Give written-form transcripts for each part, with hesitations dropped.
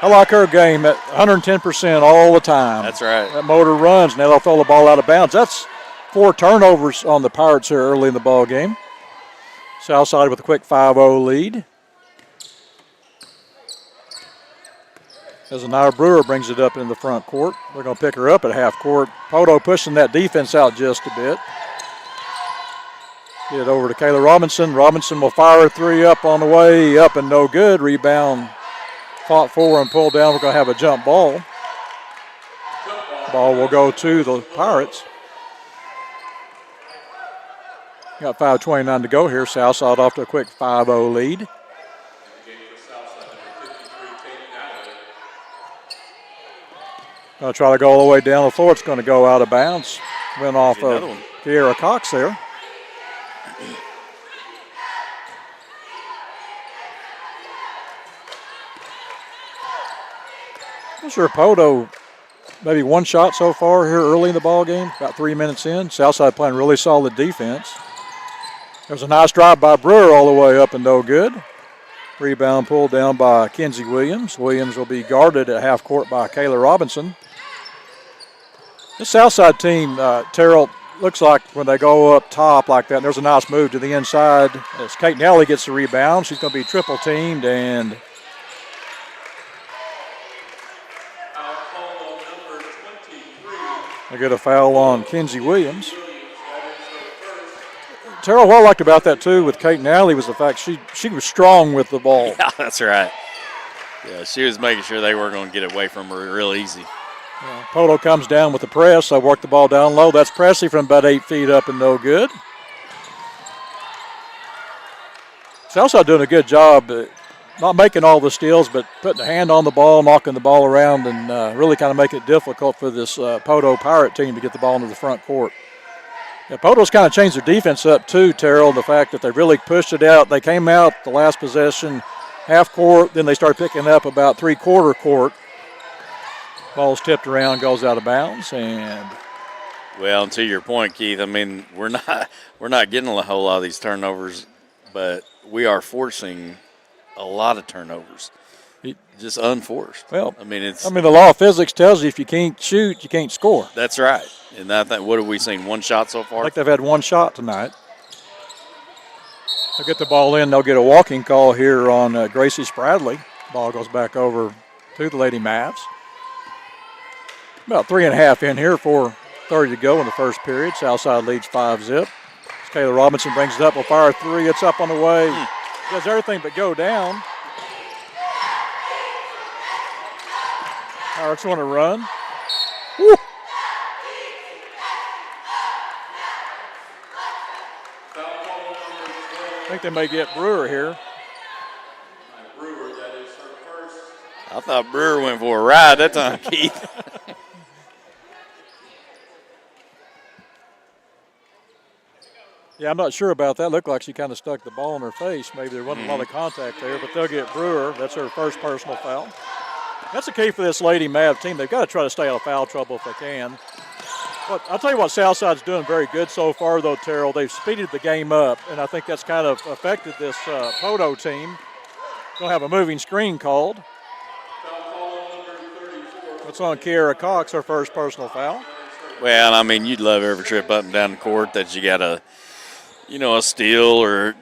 I like her game at 110% all the time. That's right. That motor runs. Now they'll throw the ball out of bounds. That's 4 turnovers on the Pirates here early in the ball game. Southside with a quick 5-0 lead. As Anaya Brewer brings it up in the front court. They're going to pick her up at half court. Poteau pushing that defense out just a bit. Get it over to Kayla Robinson. Robinson will fire a 3 up on the way. Up and no good. Rebound fought for and pulled down. We're going to have a jump ball. Ball will go to the Pirates. Got 5:29 to go here. Southside off to a quick 5-0 lead. Going to try to go all the way down the floor. It's going to go out of bounds. Went off of Kiera Cox there. I'm sure Poteau maybe one shot so far here early in the ball game, about 3 minutes in. Southside playing really solid defense. There's a nice drive by Brewer all the way up and no good. Rebound pulled down by Kenzie Williams. Williams will be guarded at half court by Kayla Robinson. This Southside team, Terrell, looks like when they go up top like that, there's a nice move to the inside. As Kate Nelly gets the rebound, she's going to be triple teamed and they get a foul on Kenzie Williams. Terrell, what I liked about that too with Kate Nally was the fact she was strong with the ball. Yeah, that's right. Yeah, she was making sure they weren't going to get it away from her real easy. Yeah, Poteau comes down with the press. I work the ball down low. That's Presley from about 8 feet up and no good. Southside doing a good job, not making all the steals, but putting a hand on the ball, knocking the ball around, and really kind of making it difficult for this Poteau Pirate team to get the ball into the front court. Yeah, Poteau's kind of changed their defense up too, Terrell, the fact that they really pushed it out. They came out the last possession, half court, then they started picking up about 3/4 court. Ball's tipped around, goes out of bounds, and well, and to your point, Keith, I mean, we're not getting a whole lot of these turnovers, but we are forcing a lot of turnovers. Just unforced. Well, I mean, the law of physics tells you if you can't shoot, you can't score. That's right. And I think, what have we seen? One shot so far? I think they've had one shot tonight. They'll get the ball in. They'll get a walking call here on Gracie Spradley. Ball goes back over to the Lady Mavs. About 3.5 in here, 4:30 to go in the first period. Southside leads 5-zip. Kayla Robinson brings it up. Will fire a 3. It's up on the way. Does everything but go down. Pirates want to run. Woo. I think they may get Brewer here. I thought Brewer went for a ride that time, Keith. Yeah, I'm not sure about that. Looked like she kind of stuck the ball in her face. Maybe there wasn't a lot of contact there, but they'll get Brewer. That's her first personal foul. That's the key for this Lady Mav team. They've got to try to stay out of foul trouble if they can. But I'll tell you what Southside's doing very good so far, though, Terrell. They've speeded the game up, and I think that's kind of affected this Poteau team. They'll have a moving screen called. That's on Kiera Cox, her first personal foul. Well, I mean, you'd love every trip up and down the court that you got a steal or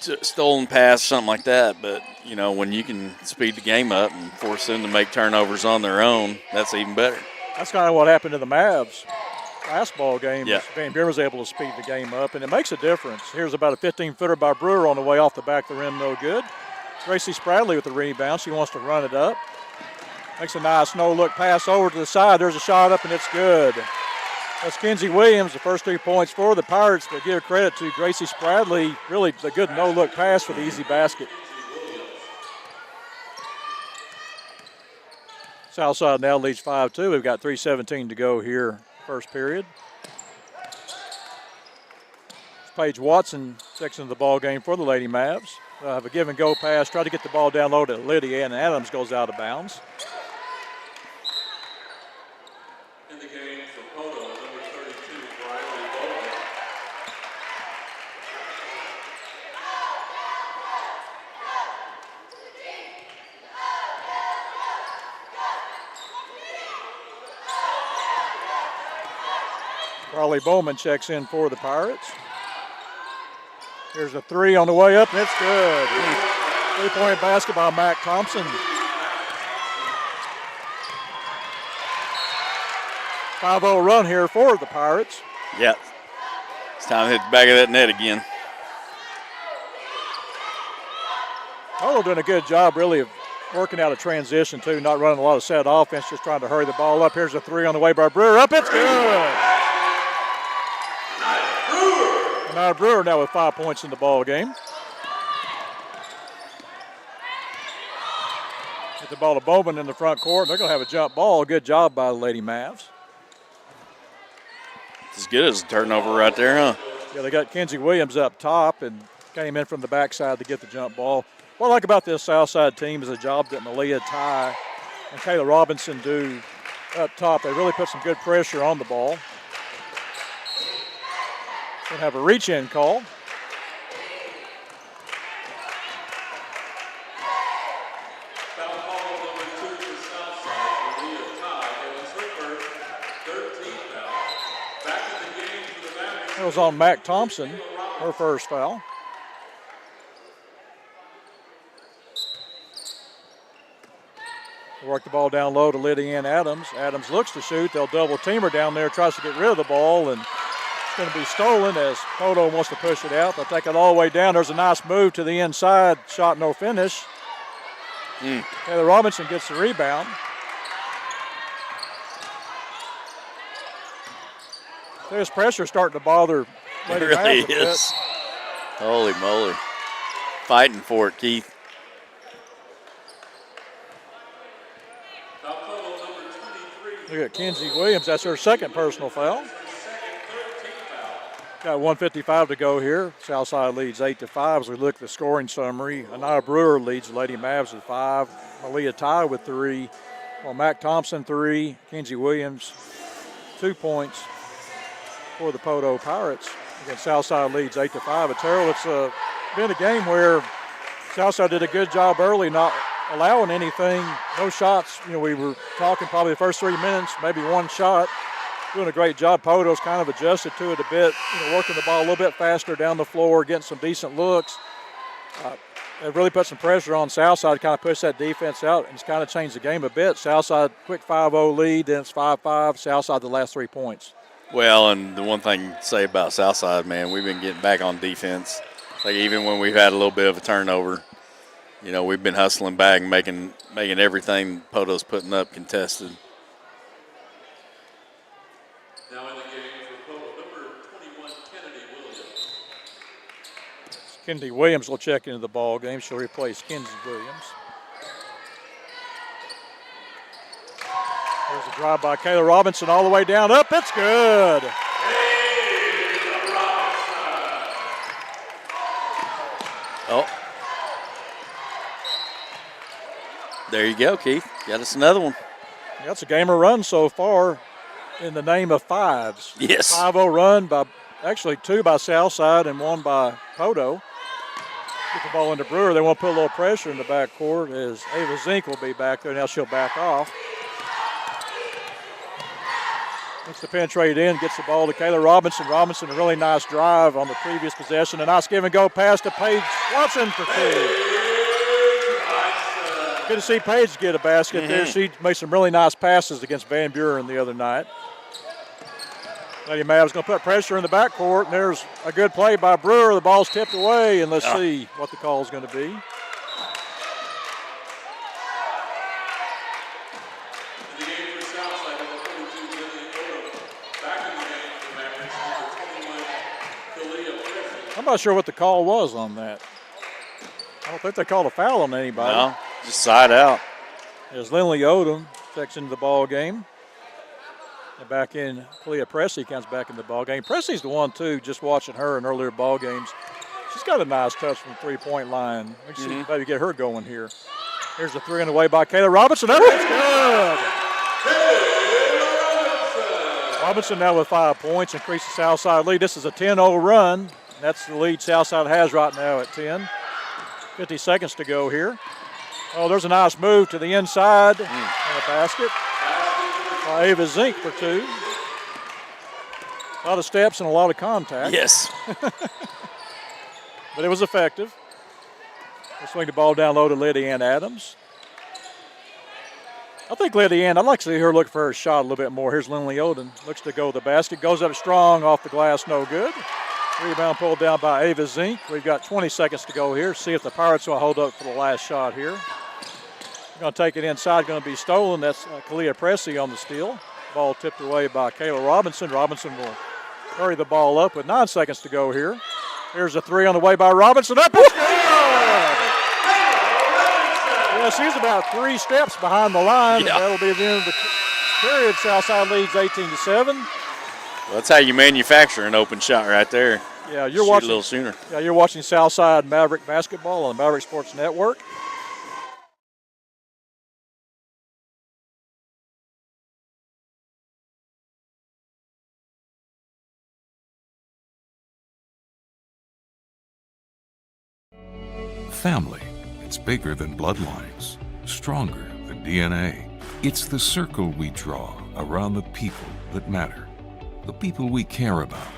stolen pass, something like that. But, when you can speed the game up and force them to make turnovers on their own, that's even better. That's kind of what happened to the Mavs last ball game. Yeah. Van Buren was able to speed the game up, and it makes a difference. Here's about a 15-footer by Brewer on the way off the back of the rim, no good. Gracie Spradley with the rebound. She wants to run it up. Makes a nice no-look pass over to the side. There's a shot up, and it's good. That's Kenzie Williams, the first 3 points for the Pirates, but give credit to Gracie Spradley. Really a good no-look pass for the easy basket. Southside now leads 5-2. We've got 3:17 to go here, first period. Paige Watson fixing the ball game for the Lady Mavs. Have a give-and-go pass. Try to get the ball down low to Lydia, and Adams goes out of bounds. In the game for Poteau, number 32, Riley Bowman. Carly Bowman checks in for the Pirates. Here's a three on the way up, and it's good. 3-point basket by Mac Thompson. 5-0 run here for the Pirates. Yep. It's time to hit the back of that net again. Poteau doing a good job, really, of working out a transition, too, not running a lot of set offense, just trying to hurry the ball up. Here's a three on the way by Brewer. Up, it's good. Now Brewer now with 5 points in the ball game. Get the ball to Bowman in the front court. They're going to have a jump ball. Good job by the Lady Mavs. It's as good as a turnover right there, huh? Yeah, they got Kenzie Williams up top and came in from the backside to get the jump ball. What I like about this Southside team is the job that Malia Ty and Kayla Robinson do up top. They really put some good pressure on the ball. Going to have a reach-in call. Foul call number 2 for Southside. Malia Ty. It was her first, 13th foul. Back in the game for the Mavericks. That was on Mac Thompson, her first foul. They work the ball down low to Lydia Ann Adams. Adams looks to shoot. They'll double team her down there, tries to get rid of the ball, and it's going to be stolen as Poteau wants to push it out. They'll take it all the way down. There's a nice move to the inside. Shot, no finish. Taylor Robinson gets the rebound. There's pressure starting to bother It Lady really Mavs a bit. is. Holy moly. Fighting for it, Keith. Foul call number 23. Look at Kenzie Williams. That's her second personal foul. Got 1:55 to go here. Southside leads 8-5 as we look at the scoring summary. Anaya Brewer leads the Lady Mavs with 5. Malia Ty with 3. Well, Mac Thompson 3. Kenzie Williams 2 points for the Poteau Pirates. Again, Southside leads 8-5. But Terrell, it's been a game where Southside did a good job early, not allowing anything, no shots. You know, we were talking probably the first 3 minutes, maybe one shot. Doing a great job. Poteau's kind of adjusted to it a bit, you know, working the ball a little bit faster down the floor, getting some decent looks. They've really put some pressure on Southside, kind of push that defense out, and it's kind of changed the game a bit. Southside, quick 5-0 lead, then it's 5-5. Southside, the last 3 points. Well, and the one thing to say about Southside, man, we've been getting back on defense. Like even when we've had a little bit of a turnover, you know, we've been hustling back and making everything Poteau's putting up contested. Now in the game for Poteau, number 21, Kennedy Williams. Kenzie Williams will check into the ball game. She'll replace Kenzie Williams. There's a drive by Kayla Robinson all the way down. Up, it's good. Oh. There you go, Keith. Got us another one. That's a gamer run so far in the name of fives. Yes. 5-0 run by, actually 2 by Southside and 1 by Poteau. Get the ball into Brewer. They want to put a little pressure in the backcourt as Ava Zink will be back there. Now she'll back off. Looks to penetrate in, gets the ball to Kayla Robinson. Robinson, a really nice drive on the previous possession. A nice give and go pass to Paige Watson for 2. Good to see Paige get a basket there. She made some really nice passes against Van Buren the other night. Lady Mavs going to put pressure in the backcourt, and there's a good play by Brewer. The ball's tipped away, and let's see what the call is going to be. In the game for Southside, number 42, Lillian Odom. Back in the game for the Mavericks, number 21, Kalia Presley. I'm not sure what the call was on that. I don't think they called a foul on anybody. No, just side out. As Lindley Odom checks into the ball game. And back in, Kalia Presley comes back in the ball game. Presley's the one, too, just watching her in earlier ball games. She's got a nice touch from the three-point line. We can see maybe get her going here. Here's a 3 on the way by Kayla Robinson. That was good. Robinson now with 5 points, increases Southside lead. This is a 10-0 run. That's the lead Southside has right now at 10. 50 seconds to go here. Oh, there's a nice move to the inside and a basket. Ava Zink for 2. A lot of steps and a lot of contact. Yes. But it was effective. We'll swing the ball down low to Lydia Ann Adams. I think Lydia Ann, I'd like to see her look for her shot a little bit more. Here's Lindley Oden. Looks to go to the basket. Goes up strong off the glass. No good. Rebound pulled down by Ava Zink. We've got 20 seconds to go here. See if the Pirates will hold up for the last shot here. They're going to take it inside. Going to be stolen. That's Kalia Pressey on the steal. Ball tipped away by Kayla Robinson. Robinson will hurry the ball up with 9 seconds to go here. Here's a three on the way by Robinson. Up and good! Yeah, she's about 3 steps behind the line, and that'll be the end of the period. Southside leads 18-7. Well, that's how you manufacture an open shot right there. Yeah, you're Shoot watching a little sooner. Yeah, you're watching Southside Maverick basketball on the Maverick Sports Network. Family, it's bigger than bloodlines, stronger than DNA. It's the circle we draw around the people that matter, the people we care about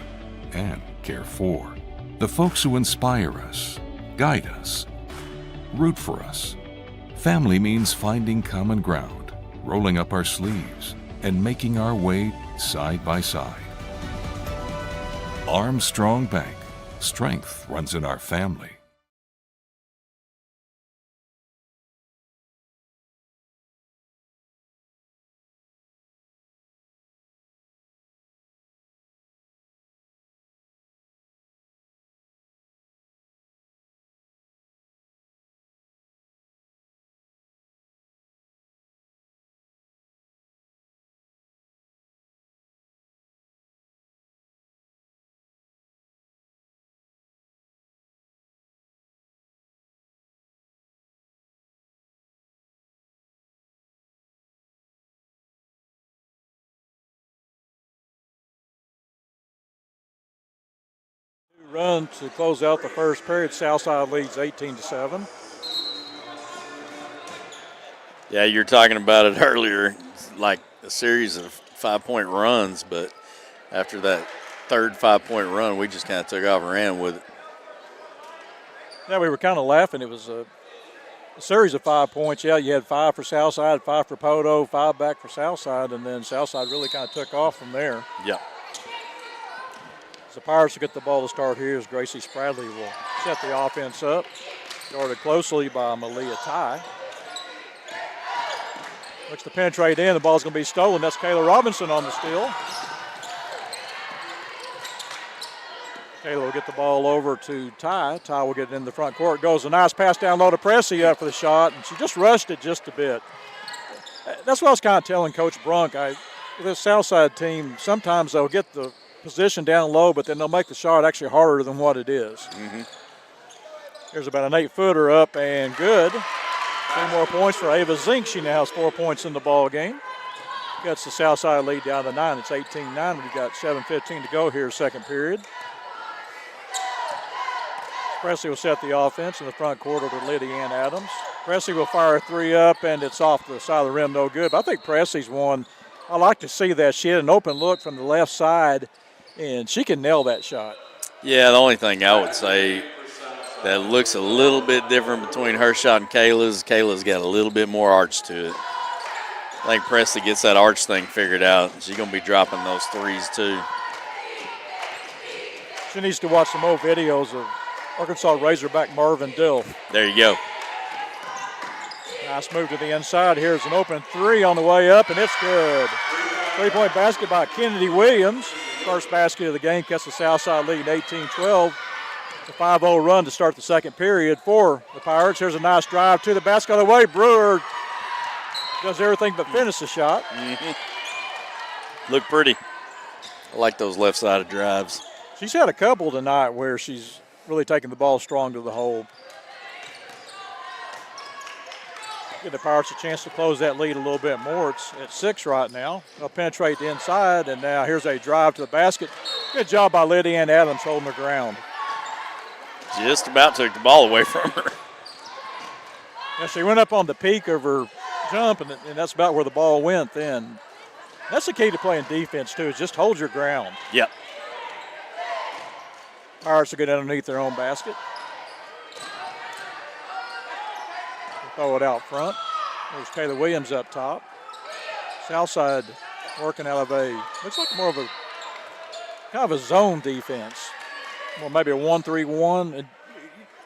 and care for, the folks who inspire us, guide us, root for us. Family means finding common ground, rolling up our sleeves, and making our way side by side. Armstrong Bank. Strength runs in our family. Run to close out the first period. Southside leads 18-7. Yeah, you were talking about it earlier, like a series of 5-point runs, but after that third 5-point run, we just kind of took off and ran with it. Yeah, we were kind of laughing. It was a series of 5 points. Yeah, you had 5 for Southside, 5 for Poteau, 5 back for Southside, and then Southside really kind of took off from there. Yeah. The Pirates will get the ball to start here as Gracie Spradley will set the offense up. Guarded closely by Malia Ty. Looks to penetrate in. The ball's going to be stolen. That's Kayla Robinson on the steal. Kayla will get the ball over to Ty. Ty will get it in the front court. Goes a nice pass down low to Pressey up for the shot, and she just rushed it just a bit. That's what I was kind of telling Coach Brunk. This Southside team, sometimes they'll get the position down low, but then they'll make the shot actually harder than what it is. Mm-hmm. Here's about an 8-footer up and good. 3 more points for Ava Zink. She now has 4 points in the ball game. Gets the Southside lead down to 9. It's 18-9. We've got 7:15 to go here, second period. Pressey will set the offense in the front court over to Lydia Ann Adams. Pressey will fire a 3 up, and it's off the side of the rim, no good. But I think Pressey's one. I like to see that. She had an open look from the left side, and she can nail that shot. Yeah, the only thing I would say that looks a little bit different between her shot and Kayla's got a little bit more arch to it. I think Pressey gets that arch thing figured out. She's going to be dropping those threes too. She needs to watch some old videos of Arkansas Razorback Marvin Dill. There you go. Nice move to the inside. Here's an open 3 on the way up, and it's good. 3-point basket by Kennedy Williams. First basket of the game, cuts the Southside lead 18-12. It's a 5-0 run to start the second period for the Pirates. Here's a nice drive to the basket on the way. Brewer does everything but finish the shot. Mm-hmm. Look pretty. I like those left-sided drives. She's had a couple tonight where she's really taking the ball strong to the hole. Give the Pirates a chance to close that lead a little bit more. It's at 6 right now. They'll penetrate the inside, and now here's a drive to the basket. Good job by Lydia Ann Adams holding the ground. Just about took the ball away from her. And she went up on the peak of her jump, and that's about where the ball went then. That's the key to playing defense, too, is just hold your ground. Yep. Pirates will get underneath their own basket. Throw it out front. There's Kayla Williams up top. Southside working out of looks like more of a kind of a zone defense. Well, maybe a 1-3-1.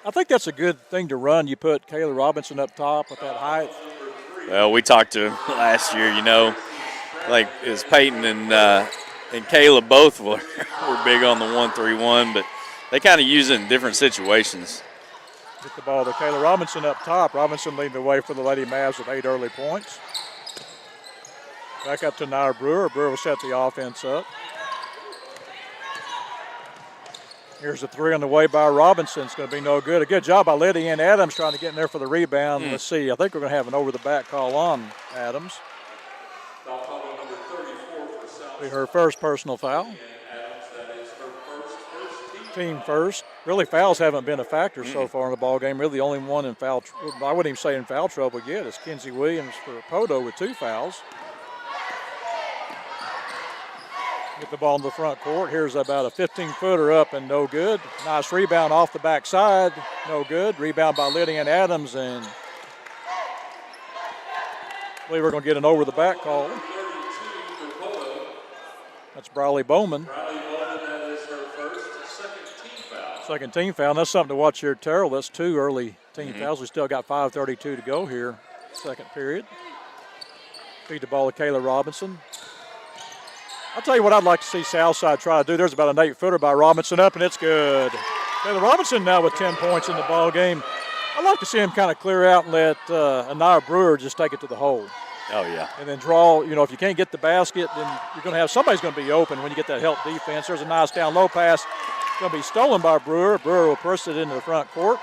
I think that's a good thing to run. You put Kayla Robinson up top with that height. Well, we talked to him last year, like is Peyton and Kayla both were big on the 1-3-1, but they kind of use it in different situations. Get the ball to Kayla Robinson up top. Robinson leading the way for the Lady Mavs with 8 early points. Back up to Nair Brewer. Brewer will set the offense up. Here's a 3 on the way by Robinson. It's going to be no good. A good job by Lydia Ann Adams trying to get in there for the rebound. Let's see. I think we're going to have an over-the-back call on Adams. Foul call number 34 for South. Be her first personal foul. Adams, that is her first Team first. Really, fouls haven't been a factor so far in the ball game. Really, the only one in foul. I wouldn't even say in foul trouble yet is Kenzie Williams for Poteau with 2 fouls. Get the ball in the front court. Here's about a 15-footer up and no good. Nice rebound off the backside. No good. Rebound by Lydia Ann Adams, and I believe we're going to get an over-the-back call. That's Briley Bowman. that is her second team foul. Second team foul. That's something to watch here, Terrell. That's 2 early team fouls. We still got 5:32 to go here, second period. Feed the ball to Kayla Robinson. I'll tell you what I'd like to see Southside try to do. There's about an 8-footer by Robinson up, and it's good. Kayla Robinson now with 10 points in the ball game. I'd like to see him kind of clear out and let Anaya Brewer just take it to the hole. Oh, yeah. And then draw, if you can't get the basket, then you're going to have somebody's going to be open when you get that help defense. There's a nice down low pass. Going to be stolen by Brewer. Brewer will push it into the front court.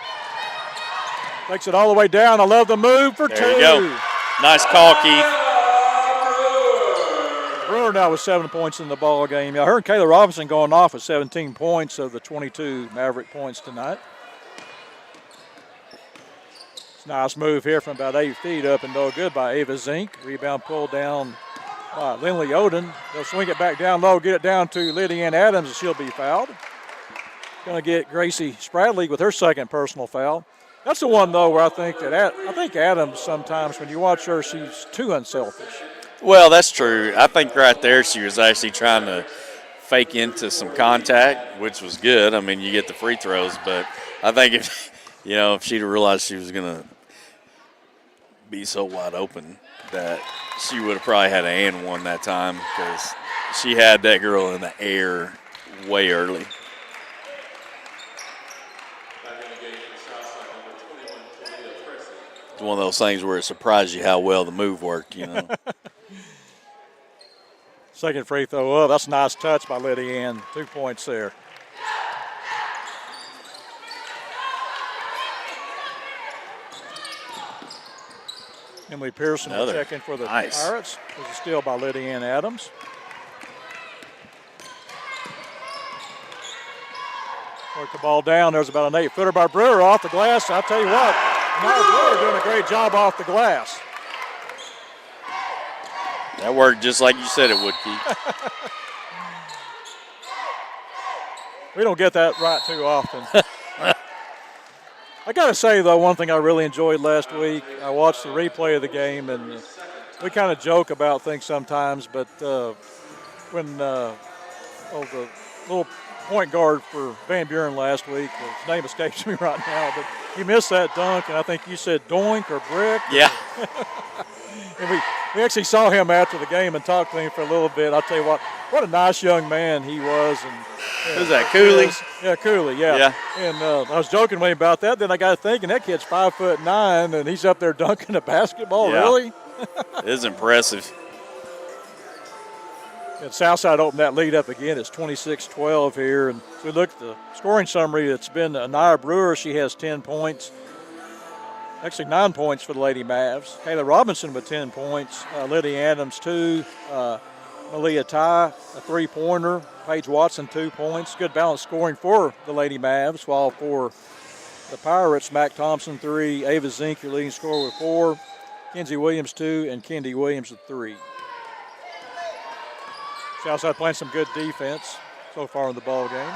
Takes it all the way down. I love the move for 2. There you go. Nice call, Keith. Brewer now with 7 points in the ball game. I heard Kayla Robinson going off with 17 points of the 22 Maverick points tonight. It's a nice move here from about 8 feet up and no good by Ava Zink. Rebound pulled down by Lindley Oden. They'll swing it back down low, get it down to Lydia Ann Adams, and she'll be fouled. Going to get Gracie Spradley with her second personal foul. That's the one, though, where I think Adams sometimes, when you watch her, she's too unselfish. Well, that's true. I think right there she was actually trying to fake into some contact, which was good. I mean, you get the free throws, but I think if she'd have realized she was going to be so wide open that she would have probably had an and one that time because she had that girl in the air way early. It's one of those things where it surprised you how well the move worked, Second free throw up. That's a nice touch by Lydia Ann. 2 points there. Emily Pearson will check in for the Pirates. There's a steal by Lydia Ann Adams. Work the ball down. There's about an 8-footer by Brewer off the glass. I'll tell you what, Brewer doing a great job off the glass. That worked just like you said it would, Keith. We don't get that right too often. I got to say, though, one thing I really enjoyed last week, I watched the replay of the game, and we kind of joke about things sometimes, but when the little point guard for Van Buren last week, his name escapes me right now, but he missed that dunk, and I think you said doink or brick. Yeah. And we actually saw him after the game and talked to him for a little bit. I'll tell you what a nice young man he was. And who's that, Cooley? Yeah, Cooley, yeah. And I was joking with him about that. Then I got thinking, that kid's 5'9", and he's up there dunking a basketball, really? It is impressive. And Southside opened that lead up again. It's 26-12 here. And if we look at the scoring summary, it's been Anaya Brewer. She has 10 points. Actually, 9 points for the Lady Mavs. Kayla Robinson with 10 points. Lydia Adams, 2. Malia Ty, a 3-pointer. Paige Watson, 2 points. Good balanced scoring for the Lady Mavs. While for the Pirates, Mac Thompson, 3. Ava Zink, your leading scorer with 4. Kenzie Williams, 2. And Kendi Williams with 3. Southside playing some good defense so far in the ball game.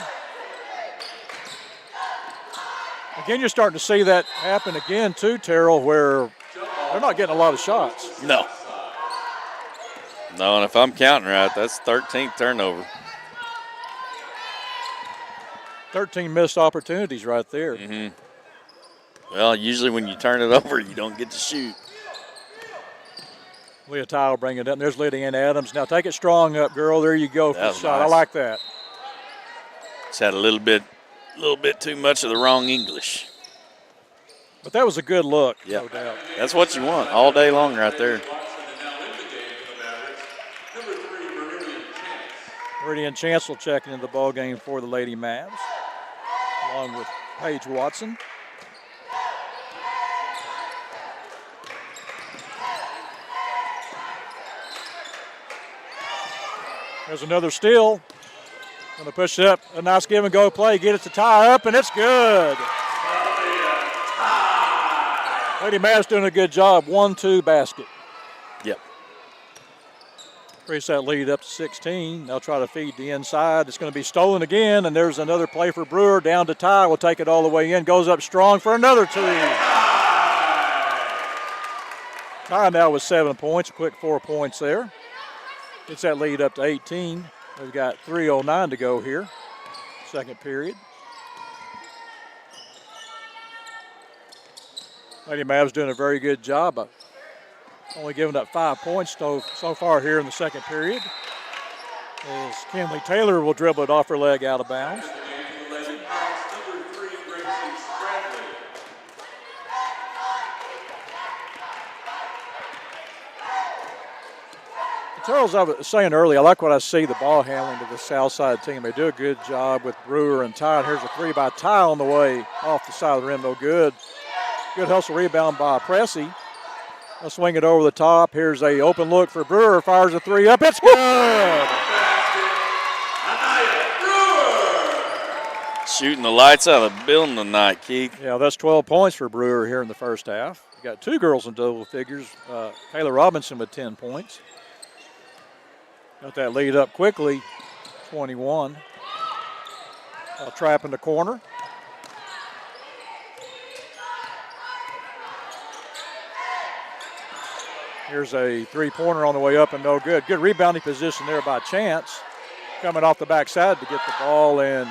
Again, you're starting to see that happen again too, Terrell, where they're not getting a lot of shots. No. No, and if I'm counting right, that's 13th turnover. 13 missed opportunities right there. Well, usually when you turn it over, you don't get to shoot. Leah Ty will bring it up. There's Lydia Ann Adams. Now take it strong up, girl. There you go for the shot. Nice. I like that. It's had a little bit too much of the wrong English. But that was a good look, Yeah. no doubt. That's what you want all day long right there. Meridian Chancellor checking into the ball game for the Lady Mavs, along with Paige Watson. There's another steal. Going to push it up. A nice give and go play. Get it to tie up, and it's good. Lady Mavs doing a good job. 1-2 basket. Yep. Increase that lead up to 16. They'll try to feed the inside. It's going to be stolen again, and there's another play for Brewer. Down to Ty. Will take it all the way in. Goes up strong for another two. Ty now with 7 points. A quick 4 points there. Gets that lead up to 18. We've got 3:09 to go here. Second period. Lady Mavs doing a very good job of only giving up 5 points so far here in the second period. As Kinley Taylor will dribble it off her leg out of bounds. Charles, I was saying earlier, I like what I see the ball handling to the Southside team. They do a good job with Brewer and Ty. Here's a three by Ty on the way off the side of the rim, no good. Good hustle rebound by Pressey. They'll swing it over the top. Here's a open look for Brewer. Fires a three up. It's good. Shooting the lights out of the building tonight, Keith. Yeah, that's 12 points for Brewer here in the first half. You got two girls in double figures. Taylor Robinson with 10 points. Got that lead up quickly, 21. A trap in the corner. Here's a three-pointer on the way up and no good. Good rebounding position there by Chance. Coming off the backside to get the ball and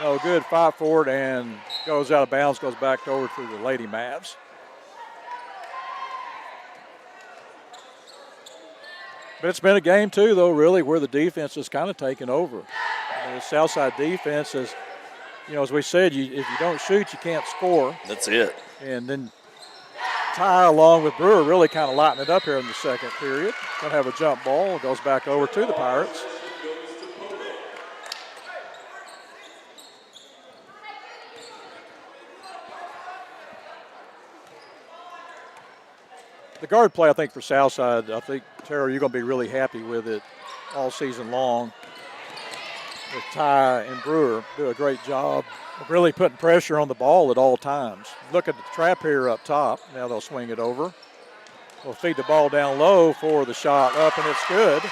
no good. 5 forward and goes out of bounds, goes back over to the Lady Mavs. But it's been a game, too, though, really, where the defense has kind of taken over. The Southside defense is, you know, as we said, if you don't shoot, you can't score. That's it. And then Ty, along with Brewer, really kind of lighting it up here in the second period. Going to have a jump ball. It goes back over to the Pirates. The guard play, I think, for Southside, I think, Terrell, you're going to be really happy with it all season long. With Ty and Brewer do a great job of really putting pressure on the ball at all times. Look at the trap here up top. Now they'll swing it over. They'll feed the ball down low for the shot up, and it's good.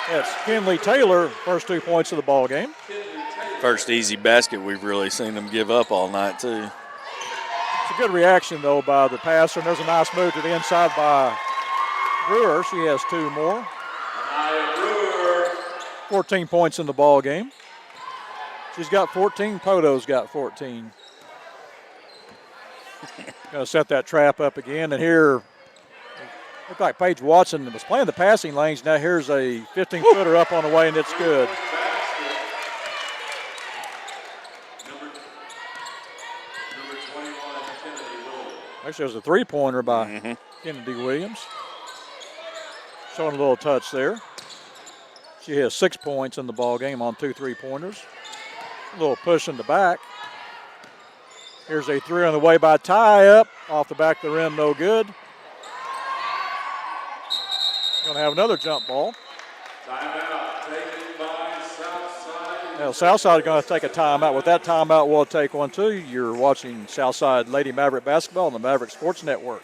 That's Kinley Taylor, first 2 points of the ball game. First easy basket we've really seen them give up all night, too. It's a good reaction, though, by the passer, and there's a nice move to the inside by Brewer. She has 2 more. 14 points in the ball game. She's got 14. Poteau's got 14. Going to set that trap up again, and here, looked like Paige Watson was playing the passing lanes. Now here's a 15-footer up on the way, and it's good. Actually, it was a three-pointer by Kennedy Williams. Showing a little touch there. She has 6 points in the ball game on 2 3-pointers. A little push in the back. Here's a three on the way by Ty up. Off the back of the rim, no good. Going to have another jump ball. Timeout taken by Southside. Now, Southside is going to take a timeout. With that timeout, we'll take one, too. You're watching Southside Lady Maverick basketball on the Maverick Sports Network.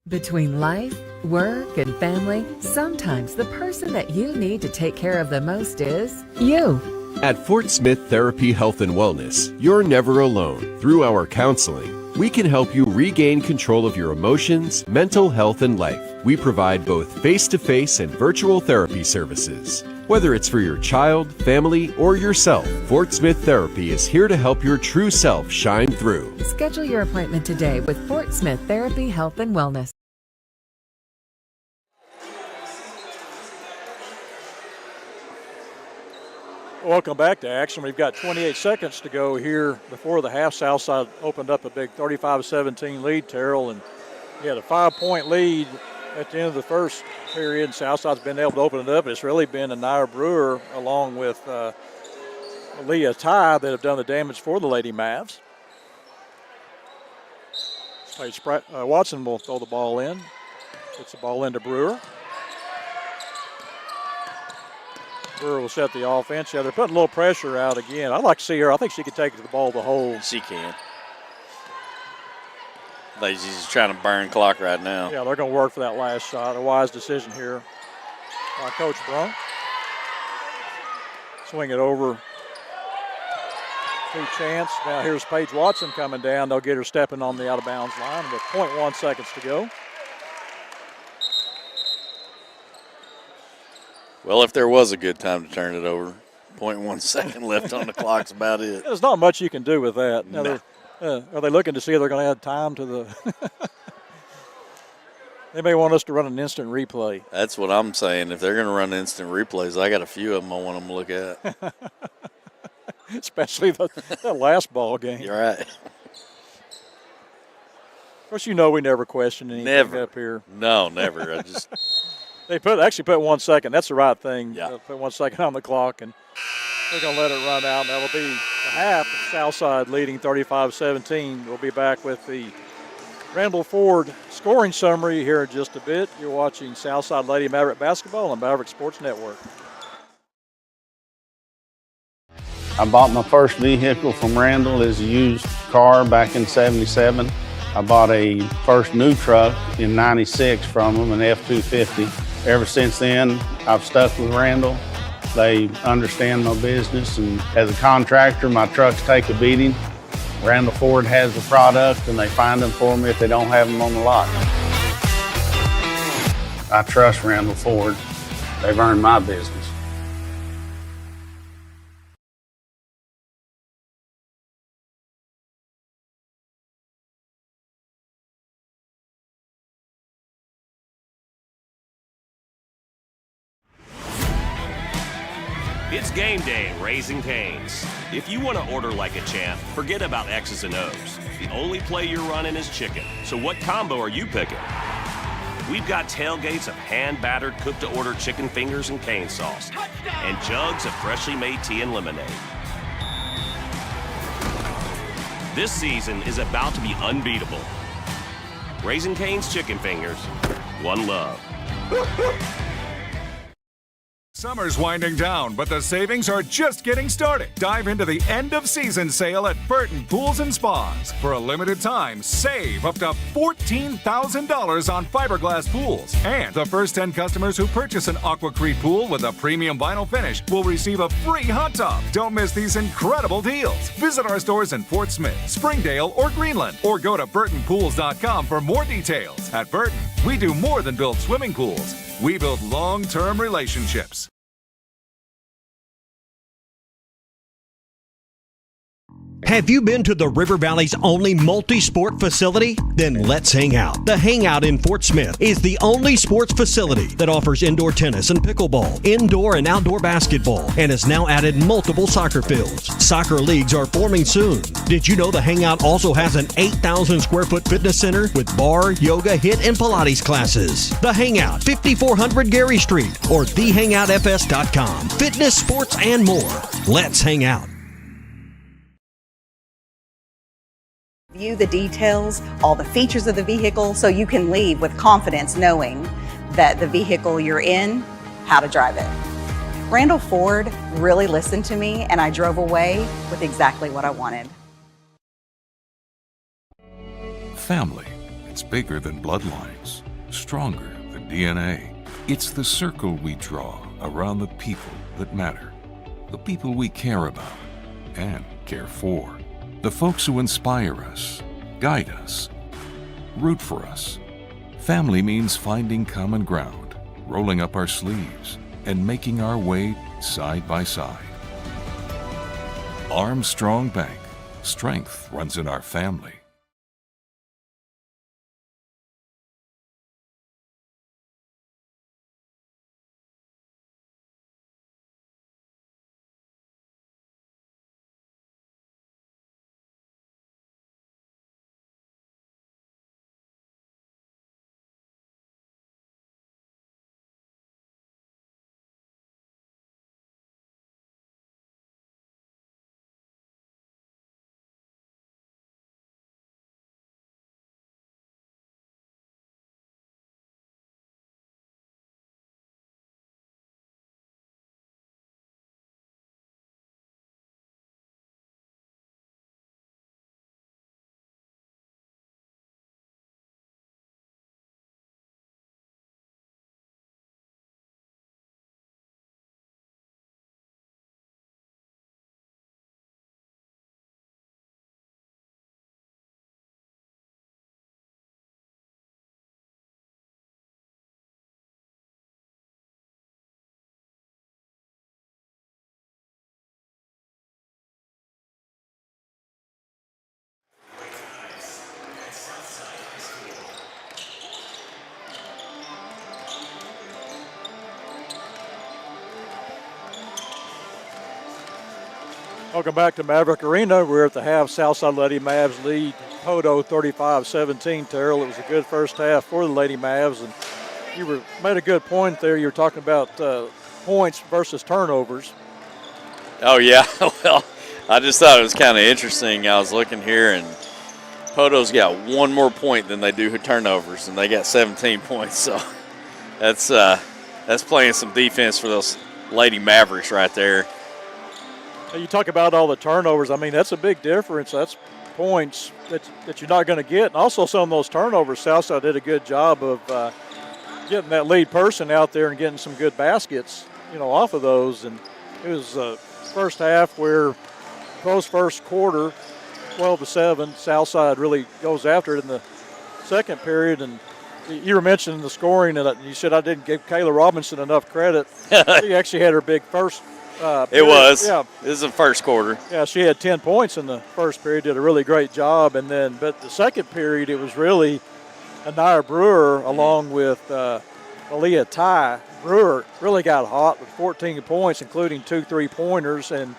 Between life, work, and family, sometimes the person that you need to take care of the most is you. At Fort Smith Therapy Health and Wellness, you're never alone. Through our counseling, we can help you regain control of your emotions, mental health, and life. We provide both face-to-face and virtual therapy services. Whether it's for your child, family, or yourself, Fort Smith Therapy is here to help your true self shine through. Schedule your appointment today with Fort Smith Therapy Health and Wellness. Welcome back to action. We've got 28 seconds to go here before the half. Southside opened up a big 35-17 lead, Terrell, and he had a 5-point lead at the end of the first period. Southside's been able to open it up. It's really been Anaya Brewer along with Leah Ty that have done the damage for the Lady Mavs. Watson will throw the ball in. Gets the ball into Brewer. Brewer will set the offense. Yeah, they're putting a little pressure out again. I'd like to see her. I think she could take the ball the whole. She can. She's just trying to burn clock right now. Yeah, they're going to work for that last shot. A wise decision here by Coach Brunk. Swing it over to Chance. Now here's Paige Watson coming down. They'll get her stepping on the out-of-bounds line with 0.1 seconds to go. Well, if there was a good time to turn it over, 0.1 second left on the clock's about it. There's not much you can do with that. Now, No. Are they looking to see if they're going to add time to the They may want us to run an instant replay. That's what I'm saying. If they're going to run instant replays, I got a few of them I want them to look at. Especially the last ball game. You're right. Of course, you know we never question anything Never. up here. No, never. I just They actually put 1 second. That's the right thing. Yeah. Put 1 second on the clock, and they're going to let it run out. That'll be the half. Southside leading 35-17. We'll be back with the Randall Ford scoring summary here in just a bit. You're watching Southside Lady Maverick Basketball on Maverick Sports Network. I bought my first vehicle from Randall as a used car back in '77. I bought a first new truck in '96 from them, an F-250. Ever since then, I've stuck with Randall. They understand my business, and as a contractor, my trucks take a beating. Randall Ford has the product, and they find them for me if they don't have them on the lot. I trust Randall Ford. They've earned my business. It's game day at Raising Cane's. If you want to order like a champ, forget about X's and O's. The only play you're running is chicken. So what combo are you picking? We've got tailgates of hand-battered, cooked-to-order chicken fingers and cane sauce, and jugs of freshly made tea and lemonade. This season is about to be unbeatable. Raising Cane's chicken fingers, one love. Summer's winding down, but the savings are just getting started. Dive into the end-of-season sale at Burton Pools and Spas. For a limited time, save up to $14,000 on fiberglass pools. And the first 10 customers who purchase an Aquacrete pool with a premium vinyl finish will receive a free hot tub. Don't miss these incredible deals. Visit our stores in Fort Smith, Springdale, or Greenland, or go to burtonpools.com for more details. At Burton, we do more than build swimming pools. We build long-term relationships. Have you been to the River Valley's only multi-sport facility? Then let's hang out. The Hangout in Fort Smith is the only sports facility that offers indoor tennis and pickleball, indoor and outdoor basketball, and has now added multiple soccer fields. Soccer leagues are forming soon. Did you know the Hangout also has an 8,000 square foot fitness center with bar, yoga, HIIT, and Pilates classes? The Hangout, 5400 Gary Street, or thehangoutfs.com. Fitness, sports, and more. Let's hang out. View the details, all the features of the vehicle, so you can leave with confidence knowing that the vehicle you're in, how to drive it. Randall Ford really listened to me, and I drove away with exactly what I wanted. Family. It's bigger than bloodlines, stronger than DNA. It's the circle we draw around the people that matter, the people we care about and care for, the folks who inspire us, guide us, root for us. Family means finding common ground, rolling up our sleeves, and making our way side by side. Armstrong Bank. Strength runs in our family. Welcome back to Maverick Arena. We're at the half. Southside Lady Mavs lead Poteau 35-17. Terrell, it was a good first half for the Lady Mavs, and you made a good point there. You were talking about points versus turnovers. Oh, yeah. Well, I just thought it was kind of interesting. I was looking here, and Poteau's got one more point than they do turnovers, and they got 17 points. So that's playing some defense for those Lady Mavericks right there. You talk about all the turnovers. I mean, that's a big difference. That's points that you're not going to get. And also some of those turnovers, Southside did a good job of getting that lead person out there and getting some good baskets, off of those. And it was first half where close first quarter, 12-7, Southside really goes after it in the second period. And you were mentioning the scoring, and you said I didn't give Kayla Robinson enough credit. She actually had her big first it was. Yeah. This is the first quarter. Yeah, she had 10 points in the first period, did a really great job. But the second period, it was really Anaya Brewer along with Aaliyah Ty. Brewer really got hot with 14 points, including 2 3-pointers. And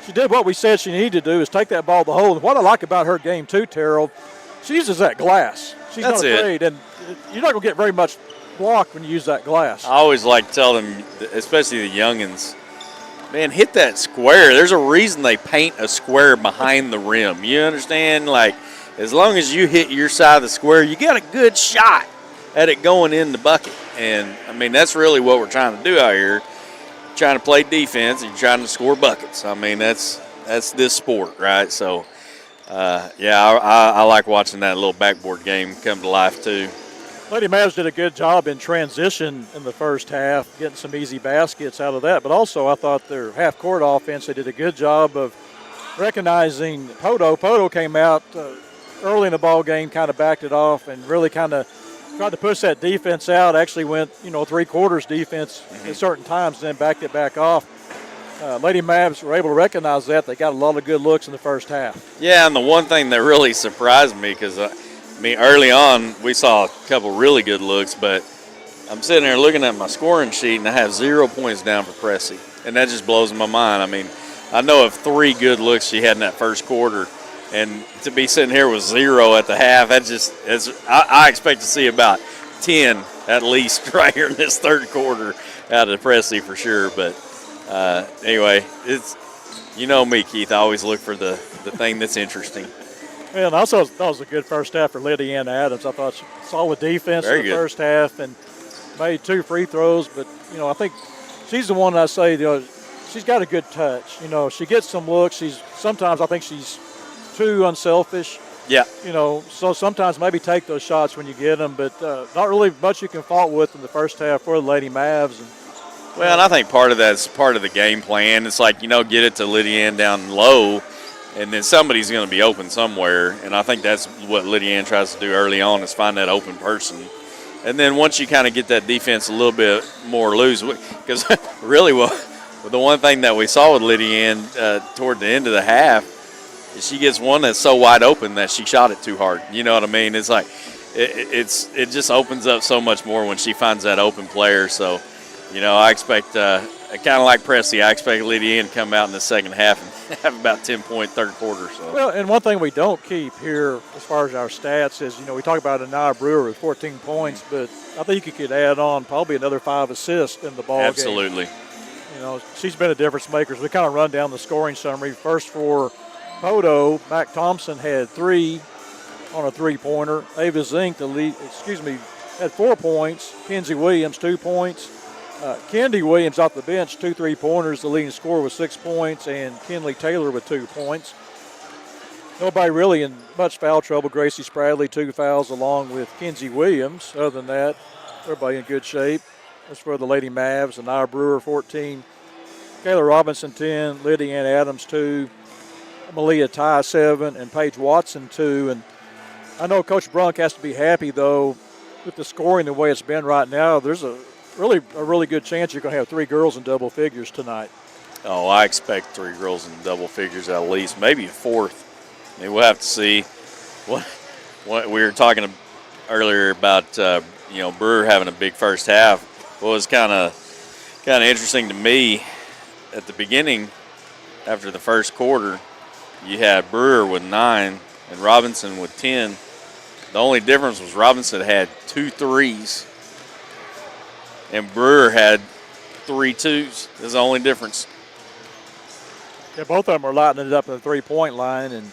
she did what we said she needed to do, is take that ball to the hole. And what I like about her game too, Terrell, she uses that glass. She's That's not afraid. it. And you're not going to get very much block when you use that glass. I always like to tell them, especially the youngins, man, hit that square. There's a reason they paint a square behind the rim. You understand? Like, as long as you hit your side of the square, you got a good shot at it going in the bucket. And, I mean, that's really what we're trying to do out here. Trying to play defense and trying to score buckets. I mean, that's this sport, right? So, I like watching that little backboard game come to life, too. Lady Mavs did a good job in transition in the first half, getting some easy baskets out of that. But also, I thought their half-court offense, they did a good job of recognizing Poteau. Poteau came out early in the ball game, kind of backed it off, and really kind of tried to push that defense out. Actually went, 3/4 defense at certain times, and then backed it back off. Lady Mavs were able to recognize that. They got a lot of good looks in the first half. Yeah, and the one thing that really surprised me, because early on, we saw a couple really good looks, but I'm sitting there looking at my scoring sheet, and I have 0 points down for Pressy, and that just blows my mind. I mean, I know of 3 good looks she had in that first quarter, and to be sitting here with 0 at the half, I expect to see about 10 at least right here in this third quarter out of Pressy for sure. But anyway, it's me, Keith. I always look for the thing that's interesting. Yeah, and I also thought it was a good first half for Lydia Ann Adams. I thought she solid defense in the first half and made 2 free throws. But, I think she's the one I say, she's got a good touch. She gets some looks. Sometimes I think she's too unselfish. Yeah. You know, so sometimes maybe take those shots when you get them, but not really much you can fault with in the first half for the Lady Mavs. And, well, and I think part of that's part of the game plan. It's like, get it to Lydia Ann down low, and then somebody's going to be open somewhere. And I think that's what Lydia Ann tries to do early on is find that open person. And then once you kind of get that defense a little bit more loose, because really the one thing that we saw with Lydia Ann toward the end of the half, she gets one that's so wide open that she shot it too hard. You know what I mean? It's like it just opens up so much more when she finds that open player. So, I expect kind of like Presley, I expect Lydia Ann to come out in the second half and have about 10-point third quarter. So. Well, and one thing we don't keep here as far as our stats is, we talk about Anaya Brewer with 14 points, but I think you could add on probably another 5 assists in the ball Absolutely. game. She's been a difference maker. So we kind of run down the scoring summary. First for Poteau, Mac Thompson had 3 on a three-pointer. Ava Zink, had 4 points. Kenzie Williams, 2 points. Kendi Williams off the bench, 2 3-pointers. The leading scorer with 6 points, and Kinley Taylor with 2 points. Nobody really in much foul trouble. Gracie Spradley, 2 fouls, along with Kenzie Williams. Other than that, everybody in good shape. That's for the Lady Mavs. Anaya Brewer, 14. Kayla Robinson, 10. Lydia Ann Adams, 2. Malia Ty, 7. And Paige Watson, 2. And I know Coach Brunk has to be happy, though, with the scoring the way it's been right now. There's a really good chance you're going to have 3 girls in double figures tonight. Oh, I expect 3 girls in double figures at least, maybe a 4th. I mean, we'll have to see. What we were talking earlier about, Brewer having a big first half. What was kind of interesting to me at the beginning, after the first quarter, you had Brewer with 9 and Robinson with 10. The only difference was Robinson had 2 threes. And Brewer had 3 twos. That's the only difference. Yeah, both of them are lighting it up at the three-point line, and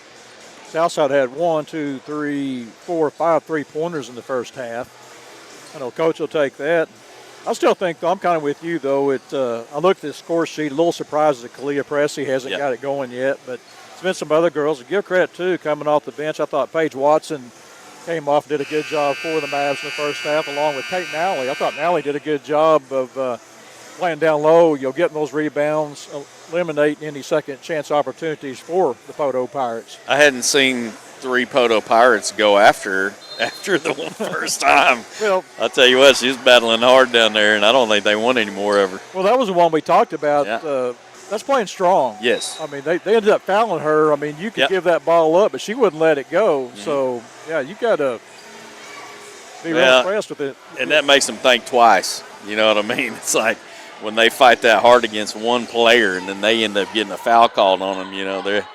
Southside had 1, 2, 3, 4, 5 3-pointers in the first half. I know Coach will take that. I still think, though, I'm kind of with you, though. I looked at the score sheet, a little surprised that Kalia Pressey hasn't got it going yet, but it's been some other girls. Give credit, too, coming off the bench. I thought Paige Watson came off and did a good job for the Mavs in the first half, along with Kate Nally. I thought Nally did a good job of playing down low, getting those rebounds, eliminating any second chance opportunities for the Poteau Pirates. I hadn't seen 3 Poteau Pirates go after the first time. Well, I'll tell you what, she was battling hard down there, and I don't think they won any more ever. Well, that was the one we talked about. Yeah. That's playing strong. Yes. I mean, they ended up fouling her. I mean, you could give that ball up, but she wouldn't let it go. Mm-hmm. So, yeah, you got to be real impressed with it. And that makes them think twice. You know what I mean? It's like when they fight that hard against one player and then they end up getting a foul called on them, it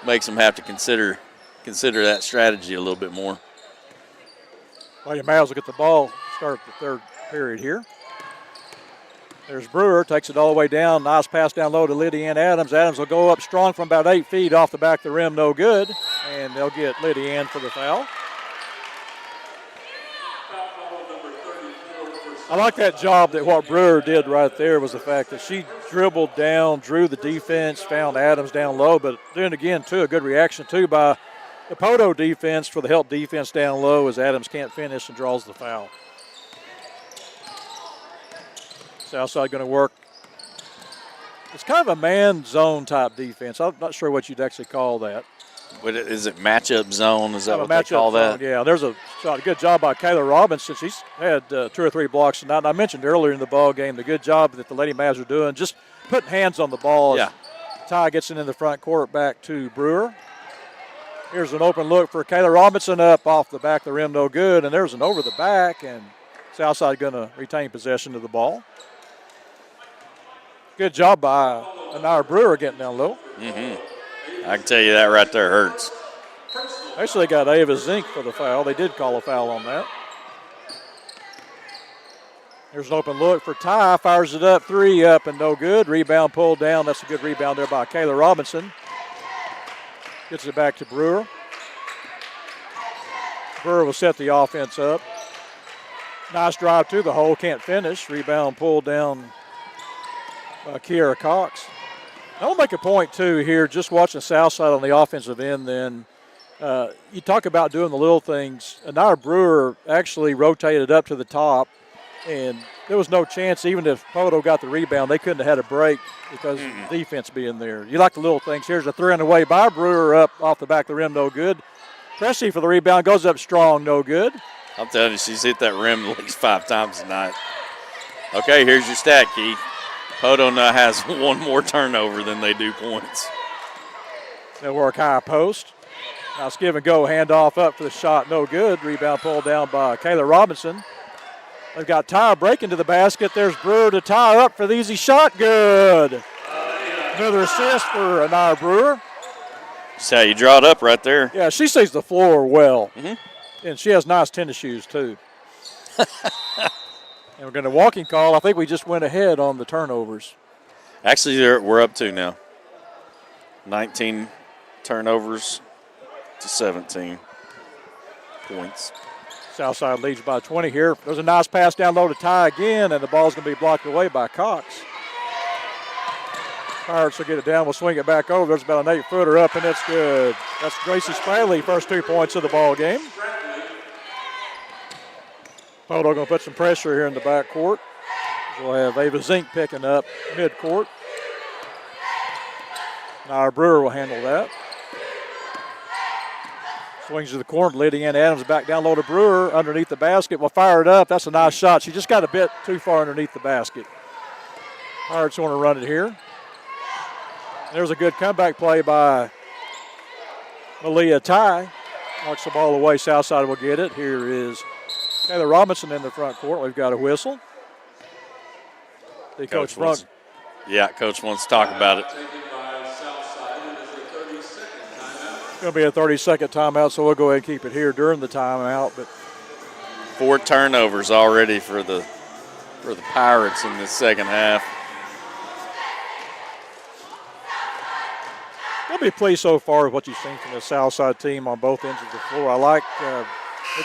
makes them have to consider that strategy a little bit more. Well, your Mavs will get the ball, start the third period here. There's Brewer, takes it all the way down. Nice pass down low to Lydia Ann Adams. Adams will go up strong from about 8 feet off the back of the rim, no good. And they'll get Lydia Ann for the foul. I like that job that what Brewer did right there was the fact that she dribbled down, drew the defense, found Adams down low. But then again, too, a good reaction, too, by the Poteau defense for the help defense down low as Adams can't finish and draws the foul. Southside going to work. It's kind of a man zone type defense. I'm not sure what you'd actually call that. Is it matchup zone? Is that what they call that? Yeah, there's a good job by Kayla Robinson. She's had 2 or 3 blocks tonight. And I mentioned earlier in the ball game the good job that the Lady Mavs are doing, just putting hands on the ball. Yeah. Ty gets it in the front court back to Brewer. Here's an open look for Kayla Robinson up off the back of the rim, no good. And there's an over the back, and Southside going to retain possession of the ball. Good job by Anaya Brewer getting down low. Mm-hmm. I can tell you that right there hurts. Actually, they got Ava Zink for the foul. They did call a foul on that. There's an open look for Ty. Fires it up, 3 up and no good. Rebound pulled down. That's a good rebound there by Kayla Robinson. Gets it back to Brewer. Brewer will set the offense up. Nice drive to the hole. Can't finish. Rebound pulled down by Kiara Cox. I'll make a point, too, here, just watching Southside on the offensive end then. You talk about doing the little things. Anaya Brewer actually rotated up to the top, and there was no chance, even if Poteau got the rebound, they couldn't have had a break because of the defense being there. You like the little things. Here's a 3 on the way by Brewer up off the back of the rim, no good. Pressey for the rebound, goes up strong, no good. I'm telling you, she's hit that rim at least 5 times tonight. Okay, here's your stat, Keith. Poteau now has one more turnover than they do points. They'll work high post. Now it's give and go, handoff up for the shot, no good. Rebound pulled down by Kayla Robinson. They've got Ty breaking to the basket. There's Brewer to tie up for the easy shot, good. Another assist for Anaya Brewer. That's how you draw it up right there. Yeah, she sees the floor well. And she has nice tennis shoes, too. And we're going to walking call. I think we just went ahead on the turnovers. Actually, we're up 2 now. 19 turnovers to 17 points. Southside leads by 20 here. There's a nice pass down low to Ty again, and the ball's going to be blocked away by Cox. Pirates will get it down. We'll swing it back over. There's about an 8-footer up, and it's good. That's Gracie Spradley, first 2 points of the ball game. Poteau going to put some pressure here in the backcourt. We'll have Ava Zink picking up midcourt. Now Brewer will handle that. Swings to the corner. Lydia Adams back down low to Brewer underneath the basket. Will fire it up. That's a nice shot. She just got a bit too far underneath the basket. Pirates want to run it here. There's a good comeback play by Malia Ty. Knocks the ball away. Southside will get it. Here is Taylor Robinson in the front court. We've got a whistle. The Coach Brunk. Yeah, Coach wants to talk about it. It's going to be a 30-second timeout, so we'll go ahead and keep it here during the timeout. But 4 turnovers already for the Pirates in the second half. I'll be pleased so far with what you've seen from the Southside team on both ends of the floor. I like the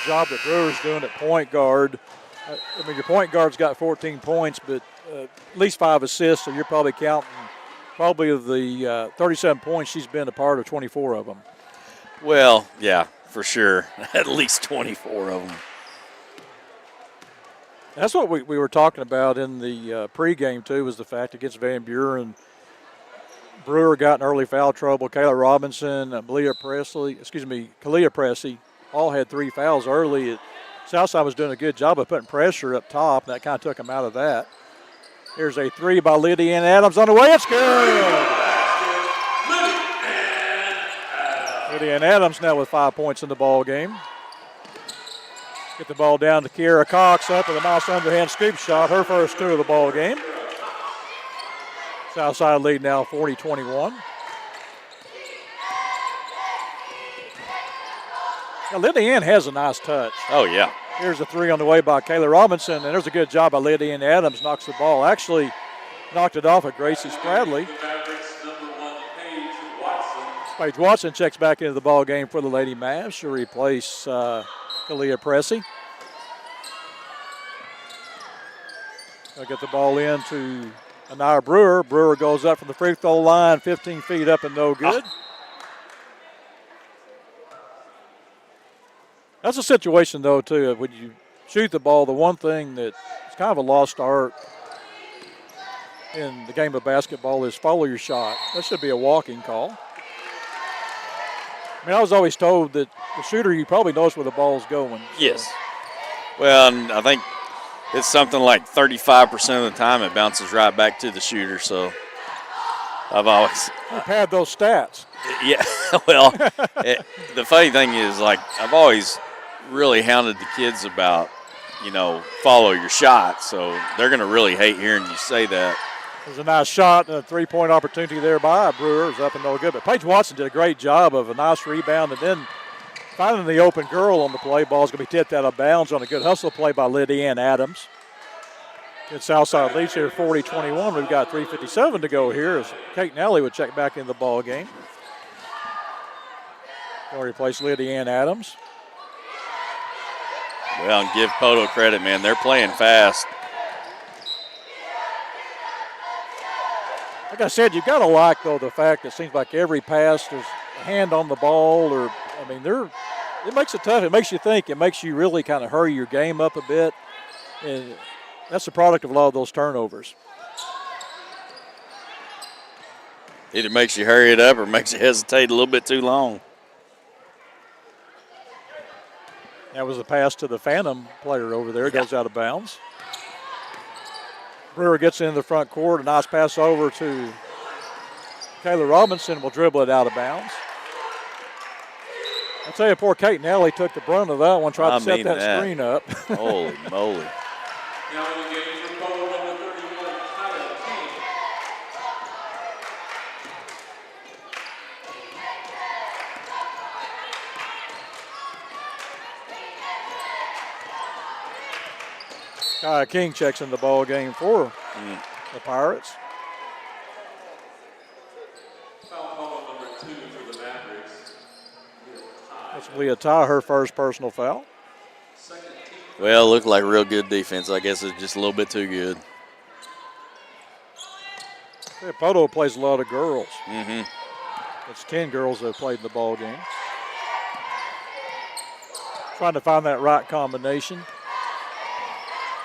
job that Brewer's doing at point guard. I mean, your point guard's got 14 points, but at least 5 assists, so you're probably counting probably of the 37 points, she's been a part of 24 of them. Well, yeah, for sure. At least 24 of them. That's what we were talking about in the pregame, too, was the fact against Van Buren. Brewer got in early foul trouble. Kayla Robinson, Kalia Pressey all had 3 fouls early. Southside was doing a good job of putting pressure up top, and that kind of took them out of that. Here's a 3 by Lydia Adams on the way. It's good. Lydia Adams now with 5 points in the ball game. Get the ball down to Kiera Cox up with a nice underhand scoop shot. Her first 2 of the ball game. Southside lead now 40-21. Now, Lydia Ann has a nice touch. Oh, yeah. Here's a 3 on the way by Kayla Robinson, and there's a good job by Lydia Ann Adams. Knocks the ball. Actually knocked it off at Gracie Spradley. Paige Watson checks back into the ball game for the Lady Mavs. She'll replace Kalia Pressey. They'll get the ball in to Anaya Brewer. Brewer goes up from the free throw line, 15 feet up and no good. That's a situation, though, too. When you shoot the ball, the one thing that is kind of a lost art in the game of basketball is follow your shot. That should be a walking call. I mean, I was always told that the shooter, you probably knows where the ball's going. Yes. Well, and I think it's something like 35% of the time it bounces right back to the shooter. So I've always had those stats. Yeah. Well, the funny thing is, like, I've always really hounded the kids about, follow your shot. So they're going to really hate hearing you say that. There's a nice shot and a 3-point opportunity there by Brewer. It's up and no good. But Paige Watson did a great job of a nice rebound and then finding the open girl on the play. Ball's going to be tipped out of bounds on a good hustle play by Lydia Ann Adams. Good Southside leads here 40-21. We've got 3:57 to go here as Kate Nally would check back into the ball game. Going to replace Lydia Ann Adams. Well, and give Poteau credit, man. They're playing fast. Like I said, you've got to like, though, the fact that it seems like every pass there's a hand on the ball or I mean, it makes it tough. It makes you think. It makes you really kind of hurry your game up a bit. And that's the product of a lot of those turnovers. Either makes you hurry it up or makes you hesitate a little bit too long. That was a pass to the Phantom player over there. Goes out of bounds. Brewer gets in the front court. A nice pass over to Kayla Robinson. Will dribble it out of bounds. I tell you, poor Kate Nelly took the brunt of that one, tried to set that screen up. Holy moly. Now in the game for Poteau, number 31, Tyler King. Kaya King checks in the ball game for the Pirates. Foul call number 2 for the Mavericks. That's Leah Ty, her first personal foul. Well, looked like real good defense. I guess it's just a little bit too good. Yeah, Poteau plays a lot of girls. Mm-hmm. It's 10 girls that have played in the ball game. Trying to find that right combination.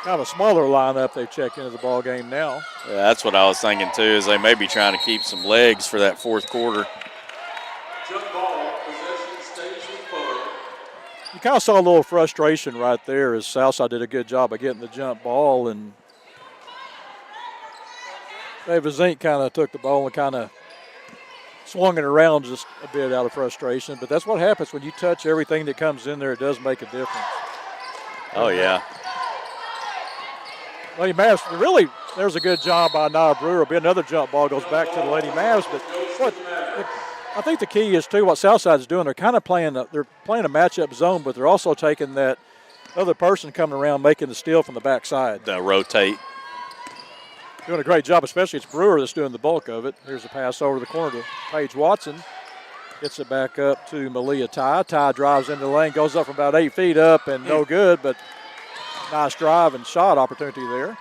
Kind of a smaller lineup they've checked into the ball game now. Yeah, that's what I was thinking too, is they may be trying to keep some legs for that fourth quarter. Jump ball, possession stays with Poteau. You kind of saw a little frustration right there as Southside did a good job of getting the jump ball, and David Zink kind of took the ball and kind of swung it around just a bit out of frustration. But that's what happens when you touch everything that comes in there. It does make a difference. Oh, yeah. Lady Mavs, really, there's a good job by Nia Brewer. It'll be another jump ball, goes back to the Lady Mavs. But I think the key is, too, what Southside's doing. They're kind of playing a matchup zone, but they're also taking that other person coming around, making the steal from the backside. Rotate. Doing a great job, especially it's Brewer that's doing the bulk of it. Here's a pass over the corner to Paige Watson. Gets it back up to Malia Ty. Ty drives into the lane, goes up from about 8 feet up and no good, but nice drive and shot opportunity there.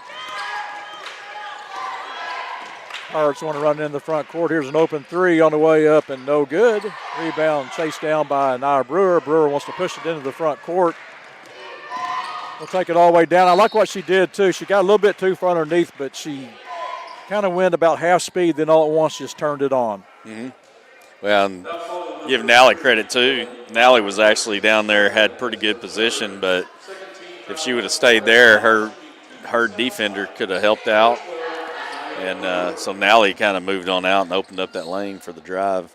Pirates want to run in the front court. Here's an open three on the way up and no good. Rebound chased down by Nia Brewer. Brewer wants to push it into the front court. We'll take it all the way down. I like what she did, too. She got a little bit too far underneath, but she kind of went about half speed, then all at once just turned it on. Mm-hmm. Well, and give Nally credit, too. Nally was actually down there, had pretty good position, but if she would have stayed there, her defender could have helped out. And so Nally kind of moved on out and opened up that lane for the drive.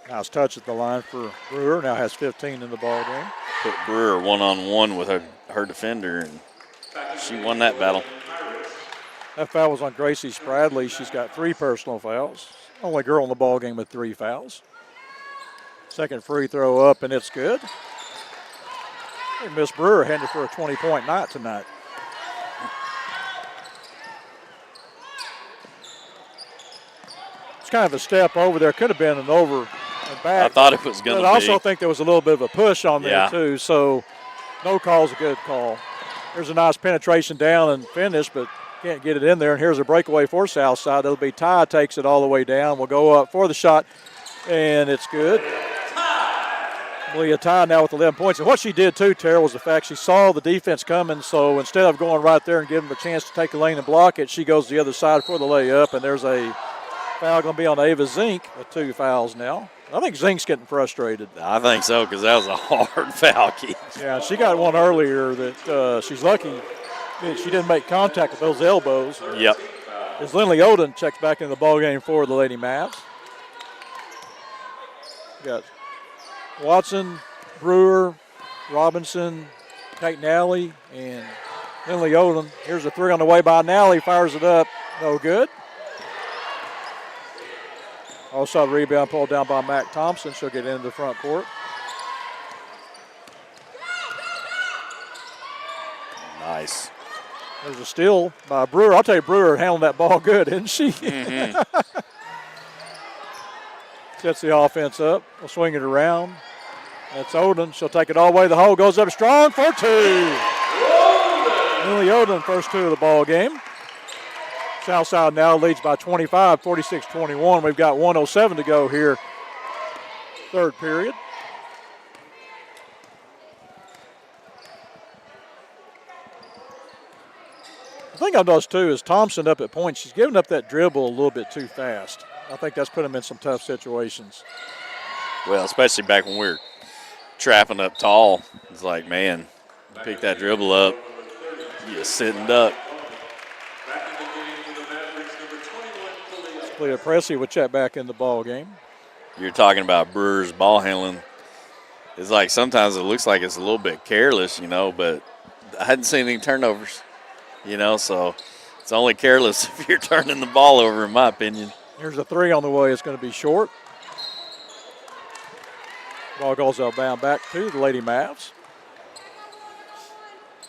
Nice touch at the line for Brewer. Now has 15 in the ball game. Put Brewer one-on-one with her defender, and she won that battle. That foul was on Gracie Spradley. She's got 3 personal fouls. Only girl in the ball game with 3 fouls. Second free throw up, and it's good. I think Miss Brewer headed for a 20-point night tonight. It's kind of a step over there. Could have been an over and back. I thought it was going to be. But I also think there was a little bit of a push on there, Yeah. too. So no call's a good call. There's a nice penetration down and finish, but can't get it in there. And here's a breakaway for Southside. It'll be Ty takes it all the way down. We'll go up for the shot, and it's good. Leah Ty now with 11 points. And what she did, too, Tara, was the fact she saw the defense coming, so instead of going right there and giving them a chance to take a lane and block it, she goes to the other side for the layup, and there's a foul going to be on Ava Zink with 2 fouls now. I think Zink's getting frustrated. I think so, because that was a hard foul kick. Yeah, she got one earlier that she's lucky she didn't make contact with those elbows. Yep. As Lindley Oden checks back into the ballgame for the Lady Mavs. Got Watson, Brewer, Robinson, Kate Nally, and Lindley Oden. Here's a 3 on the way by Nally. Fires it up. No good. Also, the rebound pulled down by Mac Thompson. She'll get into the front court. Nice. There's a steal by Brewer. I'll tell you, Brewer handled that ball good, didn't she? Mm-hmm. Sets the offense up. We'll swing it around. That's Oden. She'll take it all the way. The hole goes up strong for 2. Lindley Oden, first 2 of the ball game. Southside now leads by 25, 46-21. We've got 1:07 to go here third period. The thing I've noticed too is Thompson up at point, she's giving up that dribble a little bit too fast. I think that's put him in some tough situations. Well, especially back when we were trapping up tall. It's like, man, you pick that dribble up, you're sitting duck. Clea Pressey would check back in the ball game. You're talking about Brewer's ball handling. It's like sometimes it looks like it's a little bit careless, you know, but I hadn't seen any turnovers, you know, so it's only careless if you're turning the ball over, in my opinion. Here's a three on the way. It's going to be short. Ball goes outbound back to the Lady Mavs.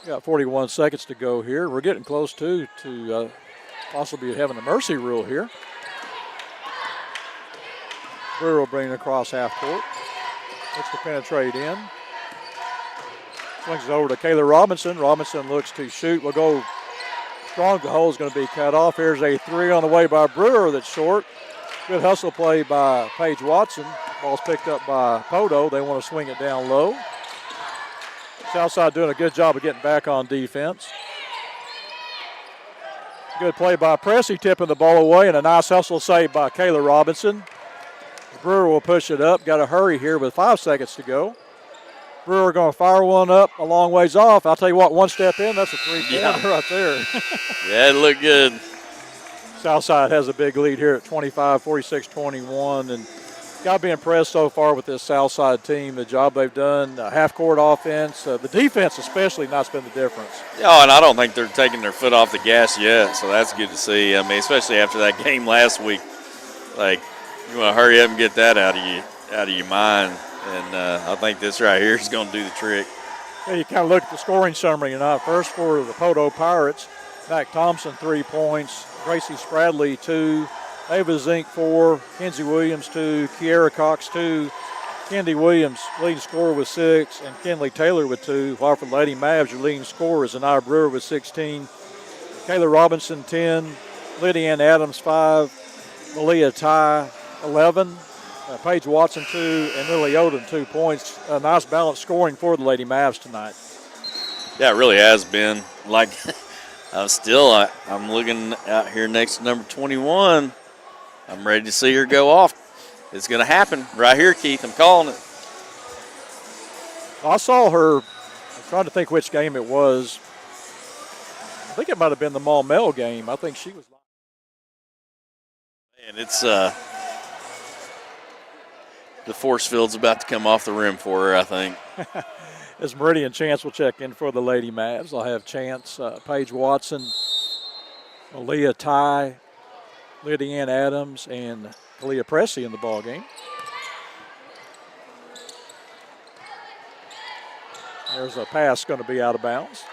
Got 41 seconds to go here. We're getting close to possibly having a mercy rule here. Brewer will bring it across half court. Looks to penetrate in. Swings it over to Kayla Robinson. Robinson looks to shoot. Will go strong. The hole is going to be cut off. Here's a three on the way by Brewer that's short. Good hustle play by Paige Watson. Ball's picked up by Poteau. They want to swing it down low. Southside doing a good job of getting back on defense. Good play by Pressey, tipping the ball away, and a nice hustle save by Kayla Robinson. Brewer will push it up. Got to hurry here with 5 seconds to go. Brewer going to fire one up a long ways off. I'll tell you what, one step in, that's a three-pointer right there. Yeah, it looked good. Southside has a big lead here at 25, 46-21, and got to be impressed so far with this Southside team, the job they've done, half-court offense. The defense especially not's been the difference. Yeah, and I don't think they're taking their foot off the gas yet, so that's good to see. I mean, especially after that game last week. Like, you want to hurry up and get that out of your mind, and I think this right here is going to do the trick. Yeah, you kind of look at the scoring summary tonight. First for the Poteau Pirates, Mac Thompson 3 points, Gracie Spradley 2, Ava Zink 4, Kenzie Williams 2, Kiera Cox 2, Kendi Williams leading scorer with 6, and Kinley Taylor with 2. While for the Lady Mavs, your leading scorer is Anaya Brewer with 16, Kayla Robinson 10, Lydia Ann Adams 5, Malia Ty 11, Paige Watson 2, and Lily Oden 2 points. A nice balanced scoring for the Lady Mavs tonight. Yeah, it really has been. Like, I'm looking out here next to number 21. I'm ready to see her go off. It's going to happen right here, Keith. I'm calling it. I saw her, I'm trying to think which game it was. I think it might have been the Maumelle game. I think she was. And it's the force field's about to come off the rim for her, I think. As Meridian Chance will check in for the Lady Mavs, I'll have Chance, Paige Watson, Malia Ty, Lydia Ann Adams, and Kalia Pressey in the ball game. There's a pass going to be out of bounds.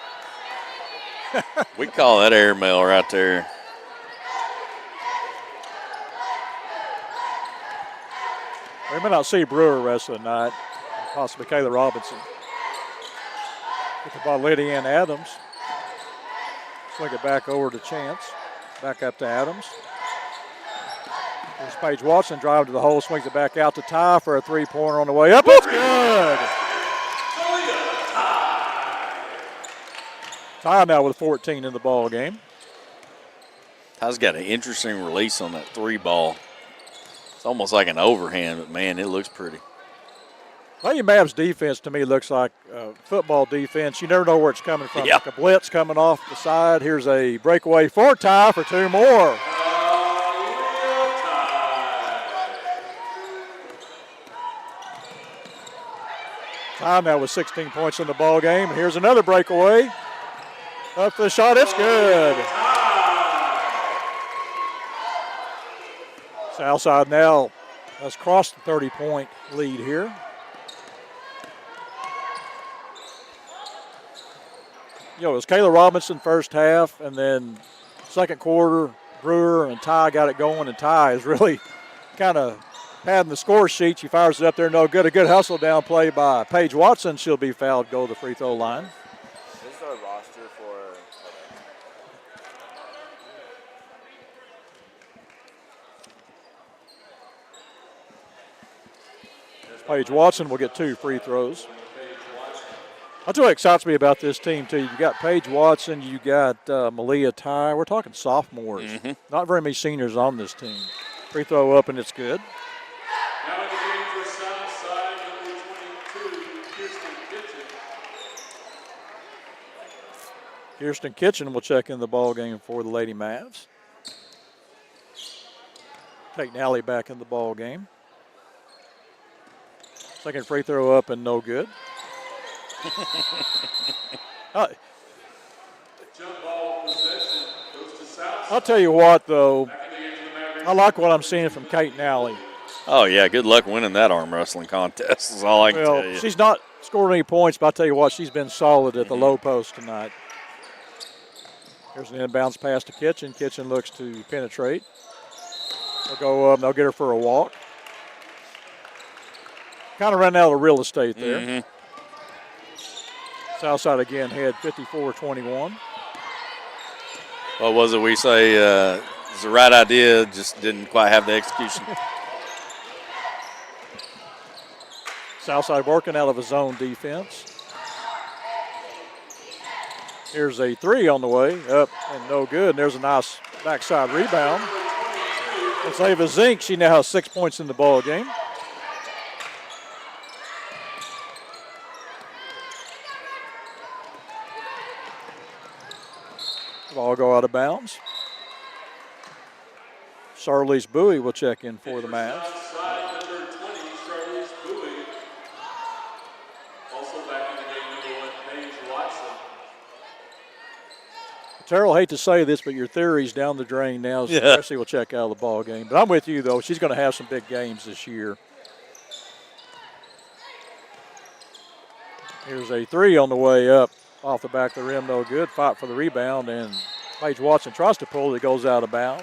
We call that airmail right there. We may not see Brewer rest of the night, possibly Kayla Robinson. Get the ball, Lydia Ann Adams. Swing it back over to Chance. Back up to Adams. There's Paige Watson, drive to the hole, swings it back out to Ty for a three-pointer on the way up. It's good! Ty now with 14 in the ball game. Ty's got an interesting release on that three ball. It's almost like an overhand, but, man, it looks pretty. Lady Mavs defense to me looks like football defense. You never know where it's coming from. Yep. Like a blitz coming off the side. Here's a breakaway for Ty for 2 more. Ty now with 16 points in the ball game. And here's another breakaway. Up the shot, it's good. Southside now has crossed the 30-point lead here. It was Kayla Robinson first half, and then second quarter, Brewer and Ty got it going, and Ty is really kind of padding the score sheet. She fires it up there, no good. A good hustle down play by Paige Watson. She'll be fouled, go to the free throw line. This is our roster for Paige Watson will get 2 free throws. I'll tell you what excites me about this team, too. You got Paige Watson, you got Malia Ty. We're talking sophomores. Not very many seniors on this team. Free throw up, and it's good. Now in the game for Southside, number 22, Kirsten Kitchen. Kirsten Kitchen will check in the ball game for the Lady Mavs. Take Nally back in the ball game. Second free throw up and no good. Jump ball possession goes to Southside. I'll tell you what, though, I like what I'm seeing from Kate Nally. Oh, yeah, good luck winning that arm wrestling contest is all I can tell you. She's not scored any points, but I'll tell you what, she's been solid at the low post tonight. Here's an inbounds pass to Kitchen. Kitchen looks to penetrate. They'll go up, they'll get her for a walk. Kind of ran out of real estate there. Southside again had 54-21. What was it we say? It's the right idea, just didn't quite have the execution. Southside working out of a zone defense. Here's a 3 on the way, up and no good. And there's a nice backside rebound. It's Ava Zink. She now has 6 points in the ball game. Ball go out of bounds. Charlize Bowie will check in for the Mavs. Outside number 20, Charlize Bowie. Also back in the game, number 1, Paige Watson. Terrell, hate to say this, but your theory's down the drain now. So Presley will check out of the ball game. But I'm with you, though. She's going to have some big games this year. Here's a 3 on the way up. Off the back of the rim, no good. Fight for the rebound, and Paige Watson tries to pull it. It goes out of bounds.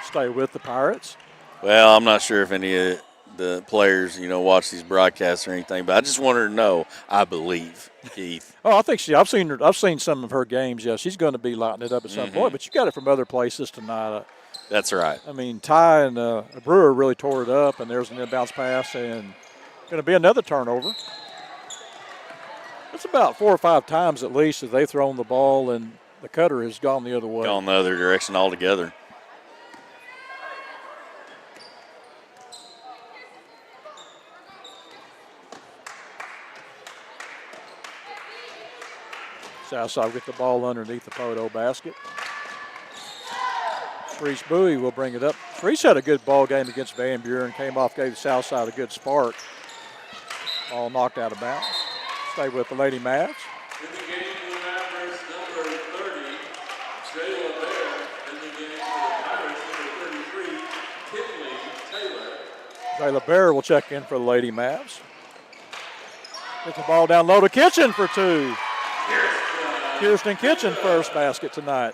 Stay with the Pirates. Well, I'm not sure if any of the players, watch these broadcasts or anything, but I just want her to know I believe, Keith. Oh, I think I've seen some of her games. Yeah, she's going to be lighting it up at some point. But you got it from other places tonight. That's right. I mean, Ty and Brewer really tore it up, and there's an inbounds pass, and going to be another turnover. It's about 4 or 5 times at least that they've thrown the ball, and the cutter has gone the other way. Gone the other direction altogether. Southside will get the ball underneath the Poteau basket. Sharice Bowie will bring it up. Sharice had a good ball game against Van Buren. Came off, gave the Southside a good spark. Ball knocked out of bounds. Stay with the Lady Mavs. In the game for the Mavericks, number 30, Jayla Bear. In the game for the Pirates, number 33, Kinley Taylor. Jayla Bear will check in for the Lady Mavs. Get the ball down low to Kitchen for 2. Kirsten Kitchen first basket tonight.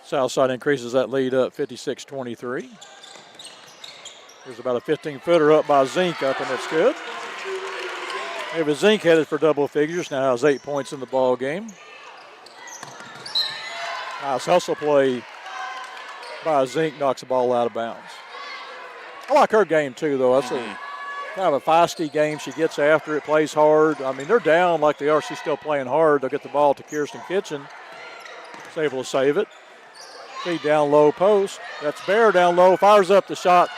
Southside increases that lead up 56-23. There's about a 15-footer up by Zink up, and it's good. Ava Zink headed for double figures, now has 8 points in the ball game. Nice hustle play by Zink, knocks the ball out of bounds. I like her game too, though. That's a kind of a feisty game. She gets after it, plays hard. I mean, they're down like they are. She's still playing hard. They'll get the ball to Kirsten Kitchen. She's able to save it. Feed down low post. That's Bear down low, fires up the shot,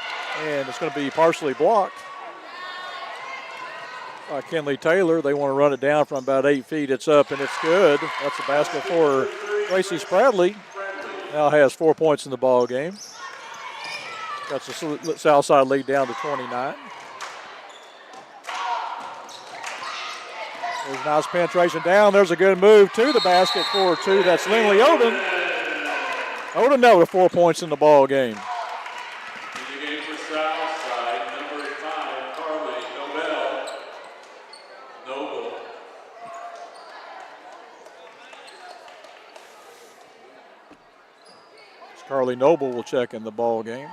and it's going to be partially blocked by Kinley Taylor. They want to run it down from about 8 feet. It's up, and it's good. That's a basket for Gracie Spradley. Now has 4 points in the ball game. That's the Southside lead down to 29. There's a nice penetration down. There's a good move to the basket for 2. That's Lindley Oden. Oden now with 4 points in the ball game. In the game for Southside, number 5, Carly Noble. Carly Noble will check in the ball game.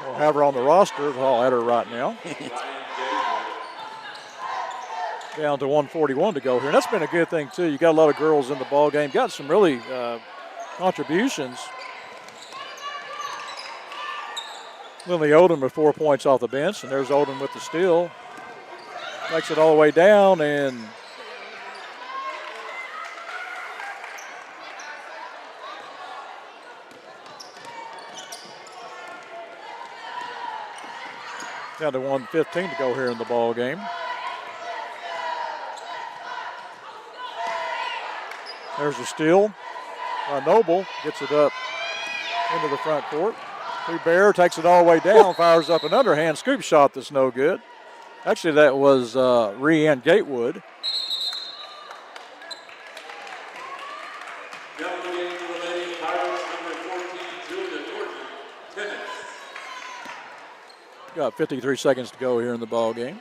We'll have her on the roster. I'll add her right now. Down to 141 to go here. And that's been a good thing, too. You got a lot of girls in the ball game. Got some really contributions. Lily Odom with 4 points off the bench, and there's Odom with the steal. Takes it all the way down, and down to 1:15 to go here in the ball game. There's a steal. Noble gets it up into the front court. Bear takes it all the way down, fires up an underhand scoop shot that's no good. Actually, that was Rhiann Gatewood. Now the game for the Lady Pirates, number 14, Julia Norton, 10 minutes. Got 53 seconds to go here in the ball game.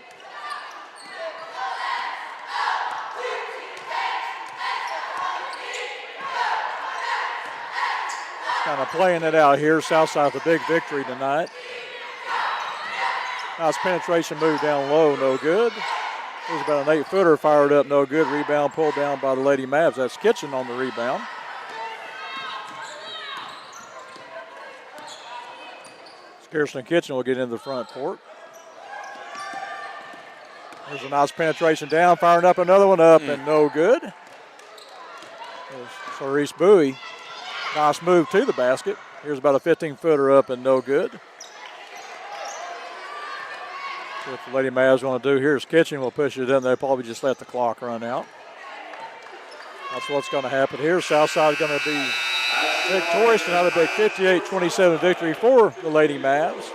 Kind of playing it out here. Southside with a big victory tonight. Nice penetration move down low, no good. There's about an 8-footer fired up, no good. Rebound pulled down by the Lady Mavs. That's Kitchen on the rebound. Kirsten Kitchen will get into the front court. There's a nice penetration down, firing up another one up, and no good. There's Cerise Bowie. Nice move to the basket. Here's about a 15-footer up and no good. What the Lady Mavs want to do here is Kitchen will push it in there, probably just let the clock run out. That's what's going to happen here. Southside going to be victorious. Another big 58-27 victory for the Lady Mavs.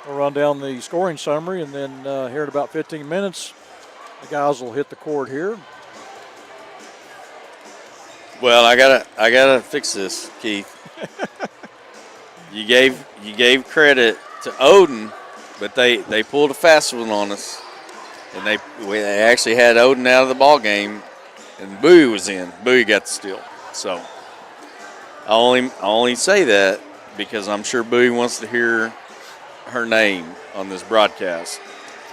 We'll run down the scoring summary, and then here in about 15 minutes, the guys will hit the court here. Well, I gotta fix this, Keith. You gave credit to Odin, but they pulled a fast one on us, and they actually had Odin out of the ball game, and Bowie was in. Bowie got the steal. So I only say that because I'm sure Bowie wants to hear her name on this broadcast.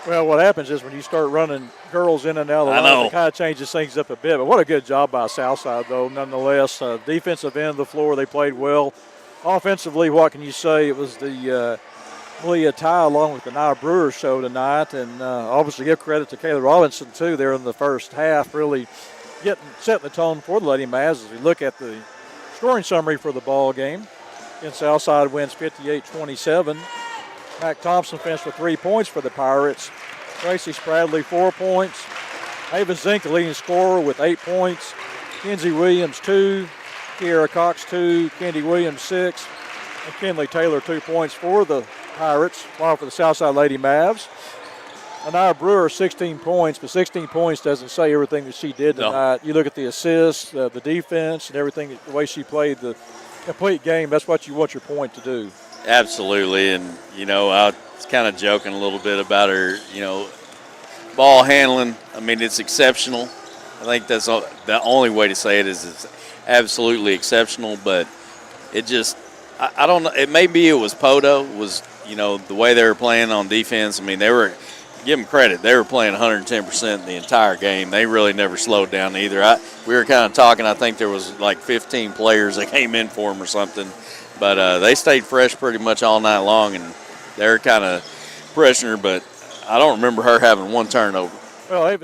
Well, what happens is when you start running girls in and out of the line, it kind of changes things up a bit. But what a good job by Southside, though, nonetheless. Defensive end of the floor, they played well. Offensively, what can you say? It was the Malia Ty along with the Nia Brewer show tonight. And obviously give credit to Kayla Robinson, too, there in the first half, really setting the tone for the Lady Mavs as we look at the scoring summary for the ball game. And Southside wins 58-27. Mac Thompson finished with 3 points for the Pirates. Tracy Spradley, 4 points. Ava Zink, the leading scorer, with 8 points. Kenzie Williams, 2. Kiera Cox, 2. Kendi Williams, 6. And Kinley Taylor, 2 points for the Pirates, while for the Southside Lady Mavs. Anaya Brewer, 16 points, but 16 points doesn't say everything that she did tonight. No. You look at the assists, the defense, and everything, the way she played the complete game, that's what you want your point to do. Absolutely, and, I was kind of joking a little bit about her, ball handling. I mean, it's exceptional. I think that's the only way to say it is it's absolutely exceptional, but it just, I don't know, it was Poteau, was, the way they were playing on defense. I mean, give them credit, they were playing 110% the entire game. They really never slowed down either. We were kind of talking, I think there was like 15 players that came in for them or something. But they stayed fresh pretty much all night long, and they're kind of pressuring her, but I don't remember her having one turnover. Well,